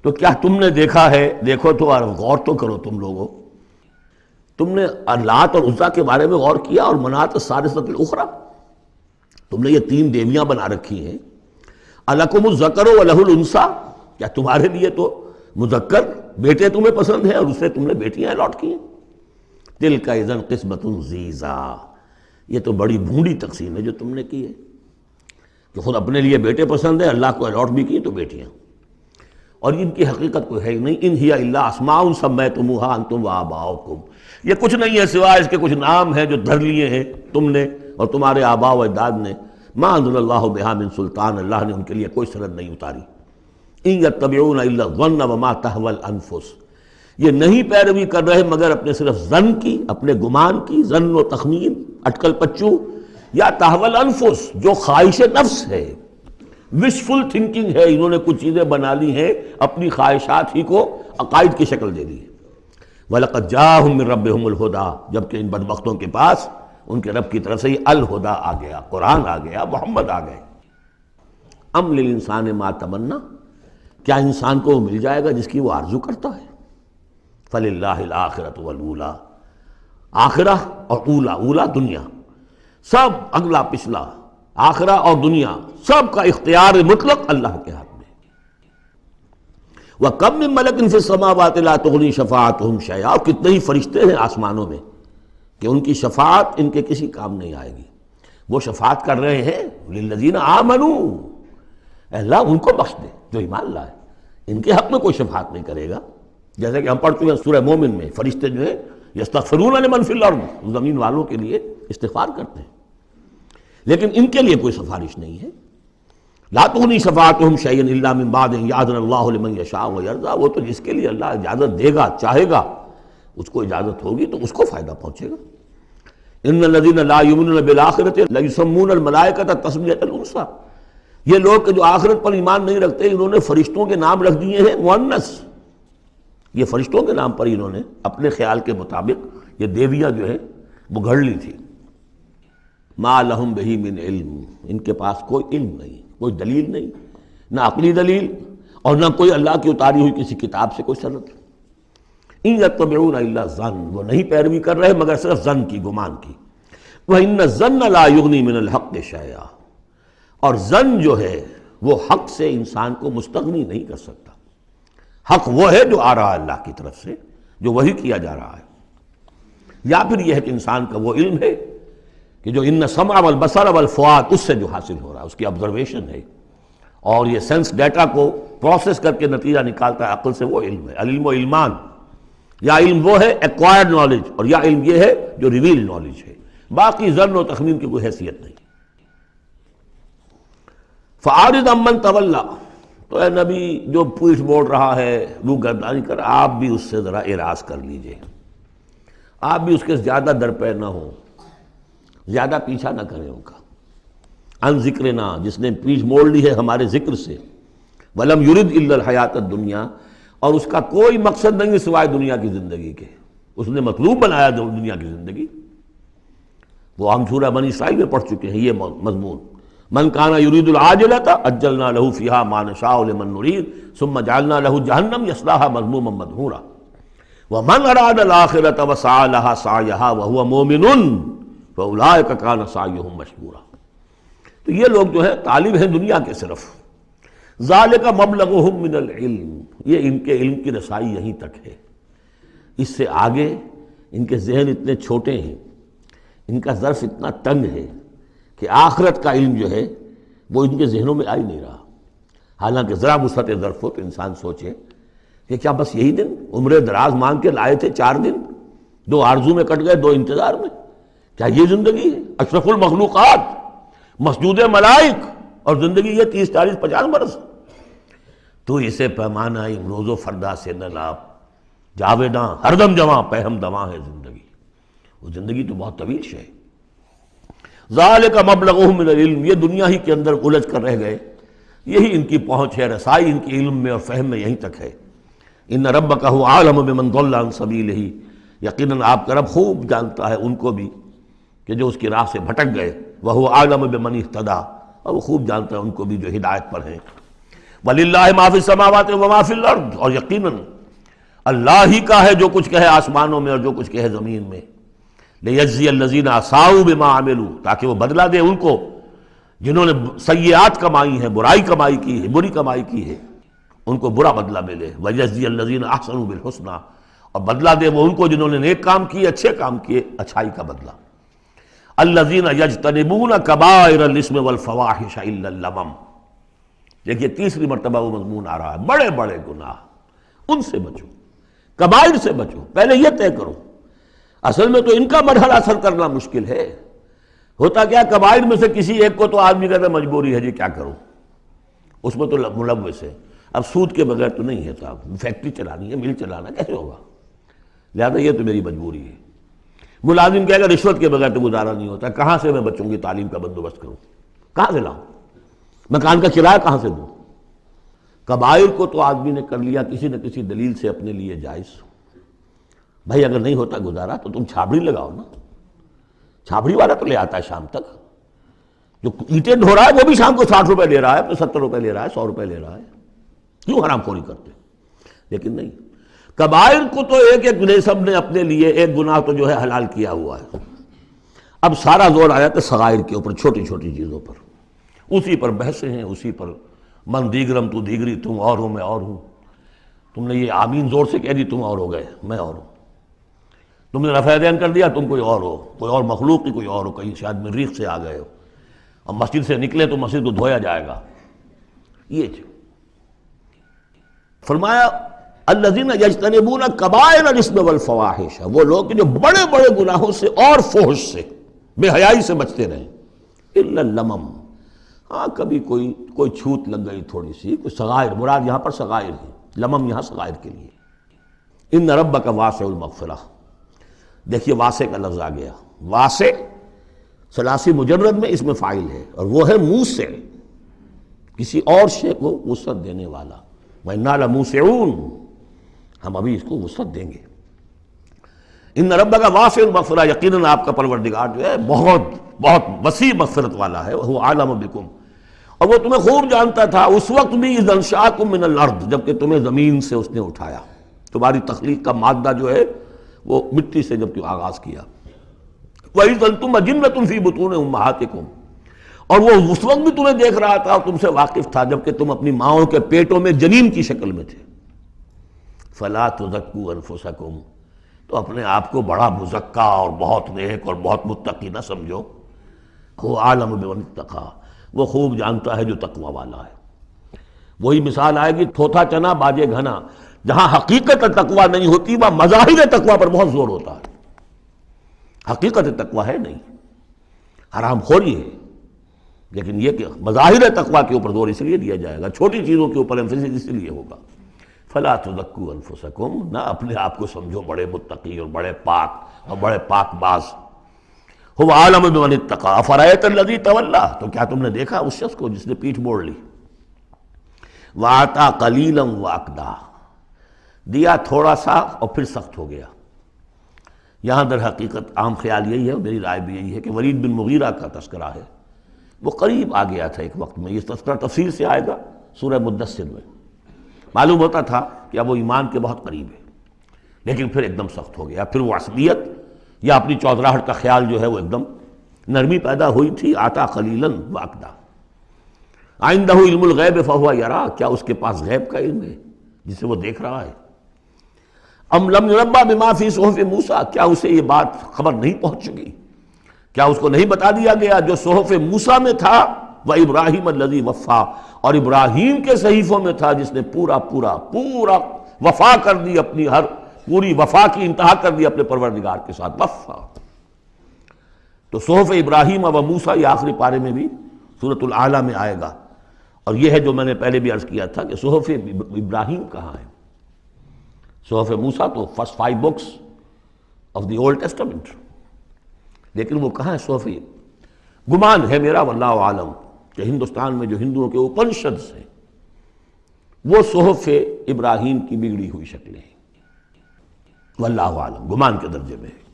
تو کیا تم نے دیکھا ہے، دیکھو تو غور تو کرو تم لوگوں، تم نے لات اور عزیٰ کے بارے میں غور کیا، اور منات الثالثۃ الاخریٰ، تم نے یہ تین دیویاں بنا رکھی ہیں. الکم الذکر ولہ الانثیٰ، کیا تمہارے لیے تو مذکر بیٹے تمہیں پسند ہیں اور اسے تم نے بیٹیاں الاٹ کی ہیں. تلک اذا قسمۃ ضیزیٰ، یہ تو بڑی بھونڈی تقسیم ہے جو تم نے کی ہے کہ خود اپنے لیے بیٹے پسند ہے، اللہ کو الاٹ بھی کی تو بیٹیاں، اور ان کی حقیقت کوئی ہے ہی نہیں. ان ہی الا اسماء سمیتموہا انتم وآباؤکم، یہ کچھ نہیں ہے سوائے اس کے کچھ نام ہیں جو دھر لیے ہیں تم نے اور تمہارے آباء و اجداد نے. ما انزل اللہ بہا من سلطان، اللہ نے ان کے لیے کوئی سند نہیں اتاری. ان یتبعون الا الظن وما تہوی الانفس، یہ نہیں پیروی کر رہے مگر اپنے صرف ظن کی، اپنے گمان کی، ظن و تخمین، اٹکل پچو، یا تہوی الانفس جو خواہش نفس ہے، وشفل تھنکنگ ہے. انہوں نے کچھ چیزیں بنا لی ہیں اپنی خواہشات ہی کو عقائد کی شکل دے دی ہے. وَلَقَدْ جَاءَهُم مِّن رَّبِّهُمُ الْهُدَىٰ، جبکہ ان بدبختوں کے پاس ان کے رب کی طرف سے الہدا آ گیا، قرآن آ گیا، محمد آ گئے. ام للانسان ما تمنا، کیا انسان کو مل جائے گا جس کی وہ آرزو کرتا ہے. فللہ الآخرۃ والأولیٰ، آخرہ اور اولا، اولا دنیا، سب اگلا پچھلا، آخرہ اور دنیا سب کا اختیار مطلق اللہ کے ہاتھ میں. وَكَم مِّن مَلَكٍ فِي السَّمَاوَاتِ لَا تُغْنِي شَفَاعَتُهُمْ شَيْئًا، اور کتنے ہی فرشتے ہیں آسمانوں میں کہ ان کی شفاعت ان کے کسی کام نہیں آئے گی. وہ شفاعت کر رہے ہیں للذین آمنوا، اللہ ان کو بخش دے جو ایمان لائے. ان کے حق میں کوئی شفاعت نہیں کرے گا. جیسے کہ ہم پڑھتے ہیں سورہ مومن میں، فرشتے جو ہیں یستغفرون لمن فی الارض، زمین والوں کے لیے استغفار کرتے ہیں، لیکن ان کے لیے کوئی سفارش نہیں ہے. لا تغنی شفاعتہم شیئا الا من بعد ان یأذن اللہ لمن یشاء ویرضی، وہ تو جس کے لیے اللہ اجازت دے گا، چاہے گا، اس کو اجازت ہوگی تو اس کو فائدہ پہنچے گا. ان الذین لا یؤمنون بالآخرۃ لیسمون الملائکۃ تسمیۃ الانثیٰ، یہ لوگ کہ جو آخرت پر ایمان نہیں رکھتے انہوں نے فرشتوں کے نام رکھ دیے ہیں مؤنث. یہ فرشتوں کے نام پر انہوں نے اپنے خیال کے مطابق یہ دیویاں جو ہے وہ گھڑ لی تھی. ما لہم بہ من علم، ان کے پاس کوئی علم نہیں، کوئی دلیل نہیں، نہ عقلی دلیل اور نہ کوئی اللہ کی اتاری ہوئی کسی کتاب سے کوئی سند. ان یتبعون الا الظن، وہ نہیں پیروی کر رہے مگر صرف ظن کی، گمان کی. وان الظن لا یغنی من الحق شیئا، اور ظن جو ہے وہ حق سے انسان کو مستغنی نہیں کر سکتا. حق وہ ہے جو آ رہا ہے اللہ کی طرف سے، جو وحی کیا جا رہا ہے. یا پھر یہ ہے کہ انسان کا وہ علم ہے کہ جو ان السمع والبصر والفؤاد، اس سے جو حاصل ہو رہا ہے، اس کی آبزرویشن ہے، اور یہ سینس ڈیٹا کو پروسیس کر کے نتیجہ نکالتا ہے عقل سے، وہ علم ہے. علم و علمان، یا علم وہ ہے ایکوائرڈ نالج، اور یا علم یہ ہے جو ریویل نالج ہے. باقی ظن و تخمین کی کوئی حیثیت نہیں. فَأَعْرِضْ عَمَّنْ تَوَلَّىٰ، تو اے نبی جو پیٹھ موڑ رہا ہے، روگردانی کر، آپ بھی اس سے ذرا اعراض کر لیجئے، آپ بھی اس کے زیادہ درپے نہ ہوں، زیادہ پیچھا نہ کریں ان کا. ان ذکرنا، جس نے پیٹھ موڑ لی ہے ہمارے ذکر سے. وَلَمْ يُرِدْ إِلَّا الْحَيَاةَ الدُّنْيَا، اور اس کا کوئی مقصد نہیں سوائے دنیا کی زندگی کے، اس نے مطلوب بنایا دنیا کی زندگی. وہ ہم سورہ بنی اسرائیل میں پڑھ چکے ہیں یہ مضمون. من کان یرید العاجلۃ عجلنا له فیہا ما نشاء لمن نرید ثم جعلنا له جہنم یصلاها مذموما مدحورا ومن اراد الآخرۃ وسعى لها سعیها وهو مؤمن فاولئک کان سعیهم مشکورا. تو یہ لوگ جو ہے طالب ہیں دنیا کے صرف. ذالک مبلغهم من العلم، یہ ان کے علم کی رسائی یہیں تک ہے. اس سے آگے ان کے ذہن اتنے چھوٹے ہیں، ان کا ظرف اتنا تنگ ہے کہ آخرت کا علم جو ہے وہ ان کے ذہنوں میں آ ہی نہیں رہا. حالانکہ ذرا وسعت ظرف ہو تو انسان سوچے کہ کیا بس یہی دن عمر دراز مانگ کے لائے تھے 4 دن، 2 آرزو میں کٹ گئے، 2 انتظار میں، کیا یہ زندگی ہے؟ اشرف المخلوقات، مسجود ملائک، اور زندگی یہ 30 40 50 برس؟ تو اسے پیمانہ امروز و فردا سے نہ لاپ، جاویداں ہر دم جواں پہم دواں ہے زندگی، وہ زندگی تو بہت طویل ہے۔ ذالک مبلغہم من العلم، یہ دنیا ہی کے اندر الجھ کر رہ گئے، یہی ان کی پہنچ ہے، رسائی ان کی علم میں اور فہم میں یہیں تک ہے۔ ان ربک هو اعلم بمن ضل عن سبیلہ، یقیناً آپ کا رب خوب جانتا ہے ان کو بھی کہ جو اس کی راہ سے بھٹک گئے، وہو اعلم بمن اہتدی، اور وہ خوب جانتا ہے ان کو بھی جو ہدایت پر ہیں۔ وللہ ما فی السماوات وما فی الارض، اور یقیناً اللہ ہی کا ہے جو کچھ کہے آسمانوں میں اور جو کچھ کہے زمین میں۔ لیجزی الذین اساؤوا بما عملوا، تاکہ وہ بدلہ دے ان کو جنہوں نے سیئات کمائی ہیں، برائی کمائی کی ہے، بری کمائی کی ہے، ان کو برا بدلہ ملے۔ ویجزی الذین احسنوا بالحسنی، اور بدلہ دے وہ ان کو جنہوں نے نیک کام کیے، اچھے کام کیے، اچھائی کا بدلہ۔ الذین یجتنبون کبائر الاثم والفواحش الا اللمم، دیکھیے تیسری مرتبہ وہ مضمون آ رہا ہے، بڑے بڑے گناہ ان سے بچو، کبائر سے بچو، پہلے یہ طے کرو۔ اصل میں تو ان کا مرحلہ اثر کرنا مشکل ہے، ہوتا کیا کبائر میں سے کسی ایک کو تو آدمی کہتا ہے مجبوری ہے جی کیا کروں، اس میں تو ملوث ہے، اب سود کے بغیر تو نہیں ہے صاحب، فیکٹری چلانی ہے، مل چلانا کیسے ہوگا، لہذا یہ تو میری مجبوری ہے۔ ملازم کہے گا رشوت کے بغیر تو گزارا نہیں ہوتا، کہاں سے میں بچوں کی تعلیم کا بندوبست کروں، کہاں سے لاؤں، مکان کا کرایہ کہاں سے دوں۔ کبائر کو تو آدمی نے کر لیا کسی نہ کسی دلیل سے اپنے لیے جائز، بھائی اگر نہیں ہوتا گزارا تو تم چھابڑی لگاؤ نا، چھابڑی والا تو لے آتا ہے شام تک، جو اینٹیں ڈھو رہا ہے وہ بھی شام کو 60 روپے لے رہا ہے، 70 روپے لے رہا ہے، 100 روپے لے رہا ہے، کیوں حرام خوری کرتے؟ لیکن نہیں، کبائر کو تو ایک ایک نے سب نے اپنے لیے ایک گناہ تو جو ہے حلال کیا ہوا ہے۔ اب سارا زور آیا تو صغائر کے اوپر، چھوٹی چھوٹی چیزوں پر، اسی پر بحثیں ہیں، اسی پر من دیگرم تو دیگری، تم اور ہو میں اور ہوں، تم نے یہ آمین زور سے کہہ دی تم اور ہو گئے میں اور ہوں، تم نے رفع دین کر دیا تم کوئی اور ہو، کوئی اور مخلوق کی کوئی اور ہو، کہیں شاید مریخ سے آ گئے ہو، اور مسجد سے نکلے تو مسجد کو دھویا جائے گا۔ یہ فرمایا الذین یجتنبون کبائر الاثم والفواحش، وہ لوگ جو بڑے بڑے گناہوں سے اور فحش سے، بے حیائی سے بچتے رہیں، الا اللمم، ہاں کبھی کوئی چھوت لگ گئی تھوڑی سی، کوئی صغائر، مراد یہاں پر صغائر ہے، لمم یہاں صغائر کے لیے۔ ان ربک واسع المغفرہ، دیکھیے واسع کا لفظ آ گیا، واسع ثلاثی مجرد میں اس میں فاعل ہے، اور وہ ہے موسع، کسی اور شے کو وسعت دینے والا، وَإِنَّا لَمُوسِعُونَ، ہم ابھی اس کو وسعت دیں گے۔ ان ربک واسع المغفرہ، یقیناً آپ کا پروردگار جو ہے بہت بہت وسیع مغفرت والا ہے، وہ عالم بکم، اور وہ تمہیں خوب جانتا تھا اس وقت بھی اذ انشاکم من الارض، جب کہ تمہیں زمین سے اس نے اٹھایا، تمہاری تخلیق کا مادہ جو ہے وہ مٹی سے جب کہ آغاز کیا، وَإِذْ أَنْتُمْ أَجِنَّةٌ فِي بُطُونِ أُمَّهَاتِكُمْ، اور وہ اس وقت بھی تمہیں دیکھ رہا تھا اور تم سے واقف تھا جب کہ تم اپنی ماؤں کے پیٹوں میں جنین کی شکل میں تھے۔ فَلَا تُزَكُّوا أَنفُسَكُمْ، تو اپنے آپ کو بڑا مزکا اور بہت نیک اور بہت متقی نہ سمجھو، وہ عالم بمن اتقی، وہ خوب جانتا ہے جو تقوی والا ہے۔ وہی مثال آئے گی تھوتھا چنا باجے گھنا، جہاں حقیقت تقوی نہیں ہوتی وہاں مظاہر تقوی پر بہت زور ہوتا ہے، حقیقت تقوی ہے نہیں، حرام خوری ہے، لیکن یہ کہ مظاہر تقوی کے اوپر زور اس لیے دیا جائے گا، چھوٹی چیزوں کے اوپر ایمفیسس اس لیے ہوگا۔ فلا تزکوا انفسکم، نہ اپنے آپ کو سمجھو بڑے متقی اور بڑے پاک اور بڑے پاک باز۔ هو عالم بمن اتقى افرأيت الذي تولى، تو کیا تم نے دیکھا اس شخص کو جس نے پیٹھ موڑ لی، وَآتَى قَلِيلًا وَأَكْدَى، دیا تھوڑا سا اور پھر سخت ہو گیا۔ یہاں در حقیقت عام خیال یہی ہے، میری رائے بھی یہی ہے کہ ولید بن مغیرہ کا تذکرہ ہے، وہ قریب آ گیا تھا ایک وقت میں، یہ تذکرہ تفصیل سے آئے گا سورہ مدثر میں، معلوم ہوتا تھا کہ اب وہ ایمان کے بہت قریب ہے، لیکن پھر ایک دم سخت ہو گیا، پھر وہ عصبیت یا اپنی چودراہٹ کا خیال جو ہے وہ ایک دم نرمی پیدا ہوئی تھی۔ آتا قلیلاً واقدا، عندہ علم الغیب فہو یرا، کیا اس کے پاس غیب کا علم ہے جسے وہ دیکھ رہا ہے؟ ام لم ينبأ بما فی صحف موسیٰ، کیا اسے یہ بات خبر نہیں پہنچ چکی، کیا اس کو نہیں بتا دیا گیا جو صحف موسیٰ میں تھا، وَإِبْرَاهِيمَ الَّذِي وَفَّى، اور ابراہیم کے صحیفوں میں تھا جس نے پورا وفا کر دی، اپنی ہر پوری وفا کی انتہا کر دی اپنے پروردگار کے ساتھ، وفا۔ تو صحف ابراہیم و موسیٰ یہ آخری پارے میں بھی سورۃ الاعلیٰ میں آئے گا، اور یہ ہے جو میں نے پہلے بھی عرض کیا تھا کہ صحف ابراہیم کہاں ہے؟ صحف موسیٰ تو first 5 books of the old testament, لیکن وہ کہاں ہے صحف؟ گمان ہے میرا واللہ عالم کہ ہندوستان میں جو ہندوؤں کے اپنشدس ہیں وہ صحف ابراہیم کی بگڑی ہوئی شکلیں ہیں، واللہ عالم، گمان کے درجے میں ہے۔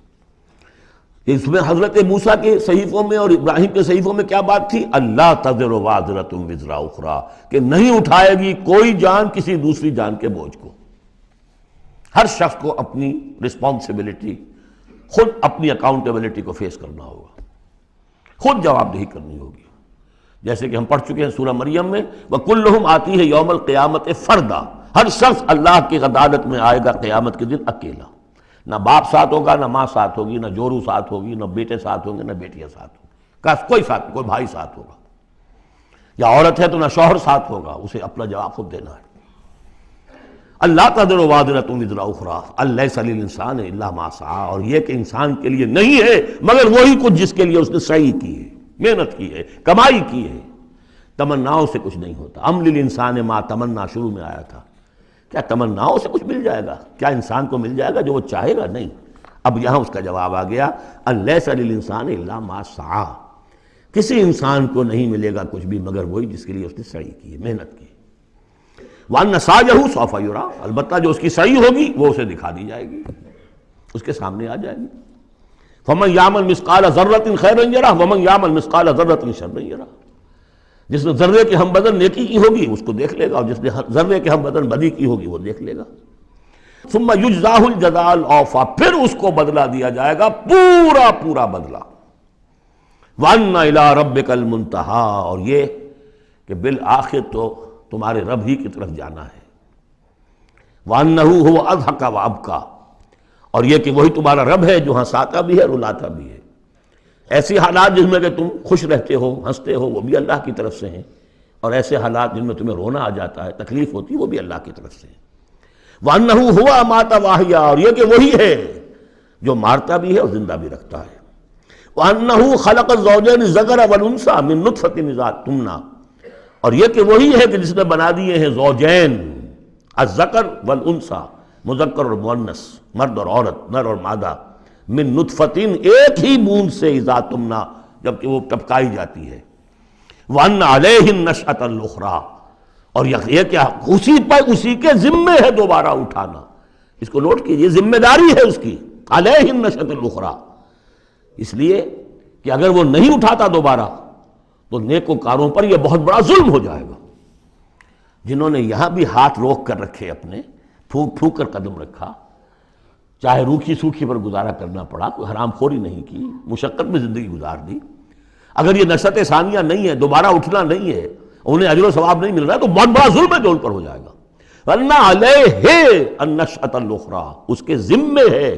اس میں حضرت موسیٰ کے صحیفوں میں اور ابراہیم کے صحیفوں میں کیا بات تھی؟ اللہ تزر وازرۃ وزر اخری، کہ نہیں اٹھائے گی کوئی جان کسی دوسری جان کے بوجھ کو۔ ہر شخص کو اپنی رسپانسبلٹی، خود اپنی اکاؤنٹیبلٹی کو فیس کرنا ہوگا، خود جواب دہی کرنی ہوگی۔ جیسے کہ ہم پڑھ چکے ہیں سورہ مریم میں، وَكُلُّهُمْ آتِيهِ يَوْمَ الْقِيَامَةِ فَرْدًا، ہر شخص اللہ کی عدالت میں آئے گا قیامت کے دن اکیلا، نہ باپ ساتھ ہوگا، نہ ماں ساتھ ہوگی، نہ جورو ساتھ ہوگی، نہ بیٹے ساتھ ہوں گے، نہ بیٹیاں ساتھ ہوں گی، کوئی ساتھ، کوئی بھائی ساتھ ہوگا، یا عورت ہے تو نہ شوہر ساتھ ہوگا، اسے اپنا جواب خود دینا ہے۔ اللہ تزر وازرۃ وزر اخری الیس للانسان الا ما سعی، اور یہ کہ انسان کے لیے نہیں ہے مگر وہی کچھ جس کے لیے اس نے سعی کی ہے، محنت کی ہے، کمائی کی ہے۔ تمناؤں سے کچھ نہیں ہوتا۔ ام للانسان ما تمنا شروع میں آیا تھا، کیا تمناؤں سے کچھ مل جائے گا؟ کیا انسان کو مل جائے گا جو وہ چاہے گا؟ نہیں۔ اب یہاں اس کا جواب آ گیا، الیس للانسان الا ما سعی، کسی انسان کو نہیں ملے گا کچھ بھی مگر وہی جس کے لیے اس نے سعی کی ہے، محنت کی ہے۔ وَأَنَّ سَعْيَهُ سَوْفَ يُرَىٰ، البتہ جو اس کی سعی ہوگی وہ اسے دکھا دی جائے گی، اس کے سامنے آ جائے گی۔ فَمَنْ يَعْمَلْ مِثْقَالَ ذَرَّةٍ خَيْرًا يَرَهُ وَمَنْ يَعْمَلْ مِثْقَالَ ذَرَّةٍ شَرًّا يَرَهُ، جس نے ذرے کے ہم بدن نیکی کی ہوگی اس کو دیکھ لے گا، اور جس نے ذرے کے ہم بدن بدی کی ہوگی وہ دیکھ لے گا۔ ثُمَّ يُجْزَاهُ الْجَزَاءَ الْأَوْفَىٰ، پھر اس کو بدلہ دیا جائے گا پورا بدلہ۔ وَأَنَّ إِلَىٰ رَبِّكَ الْمُنتَهَىٰ، اور یہ کہ بالآخر تو تمہارے رب ہی کی طرف جانا ہے۔ وَأَنَّهُ هُوَ أَضْحَكَ وَأَبْكَىٰ، اور یہ کہ وہی تمہارا رب ہے جو ہنساتا بھی ہے، رلاتا بھی ہے۔ ایسی حالات جن میں کہ تم خوش رہتے ہو، ہنستے ہو، وہ بھی اللہ کی طرف سے ہیں، اور ایسے حالات جن میں تمہیں رونا آ جاتا ہے، تکلیف ہوتی ہے، وہ بھی اللہ کی طرف سے ہیں۔ وَأَنَّهُ هُوَ أَمَاتَ وَأَحْيَا، اور یہ کہ وہی ہے جو مارتا بھی ہے اور زندہ بھی رکھتا ہے۔ وَأَنَّهُ خَلَقَ الزَّوْجَيْنِ الذَّكَرَ وَالْأُنثَىٰ مِن نُطْفَةٍ إِذَا تُمْنَىٰ، اور یہ کہ وہی ہے کہ جس نے بنا دیے ہیں زوجین، الذکر والانثیٰ، مذکر اور مؤنث، مرد اور عورت، نر اور مادہ، من نطفتن، ایک ہی بوند سے، اذا تمنا، جبکہ وہ ٹپکائی جاتی ہے۔ وَأَنَّ عَلَيْهِ النَّشْأَةَ الْأُخْرَىٰ، اور یہ کہ اسی کے ذمے ہے دوبارہ اٹھانا۔ اس کو نوٹ کیجئے، ذمہ داری ہے اس کی، عَلَيْهِ النَّشْأَةُ الْأُخْرَىٰ، اس لیے کہ اگر وہ نہیں اٹھاتا دوبارہ تو نیکوکاروں پر یہ بہت بڑا ظلم ہو جائے گا، جنہوں نے یہاں بھی ہاتھ روک کر رکھے، اپنے پھونک پھونک کر قدم رکھا، چاہے روکھی سوکھی پر گزارا کرنا پڑا، کوئی حرام خوری نہیں کی، مشقت میں زندگی گزار دی۔ اگر یہ نشأت ثانیہ نہیں ہے، دوبارہ اٹھنا نہیں ہے، انہیں اجر و ثواب نہیں مل رہا ہے، تو بہت بڑا ظلم ہے جو ان پر ہو جائے گا۔ وَأَنَّ عَلَيْهِ النَّشْأَةَ الْأُخْرَىٰ، اس کے ذمے ہے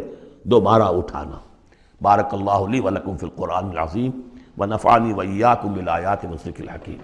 دوبارہ اٹھانا۔ بارک اللہ لی ولکم فی القرآن العظیم ونفعنی وإیاکم بالآیات والذکر الحکیم۔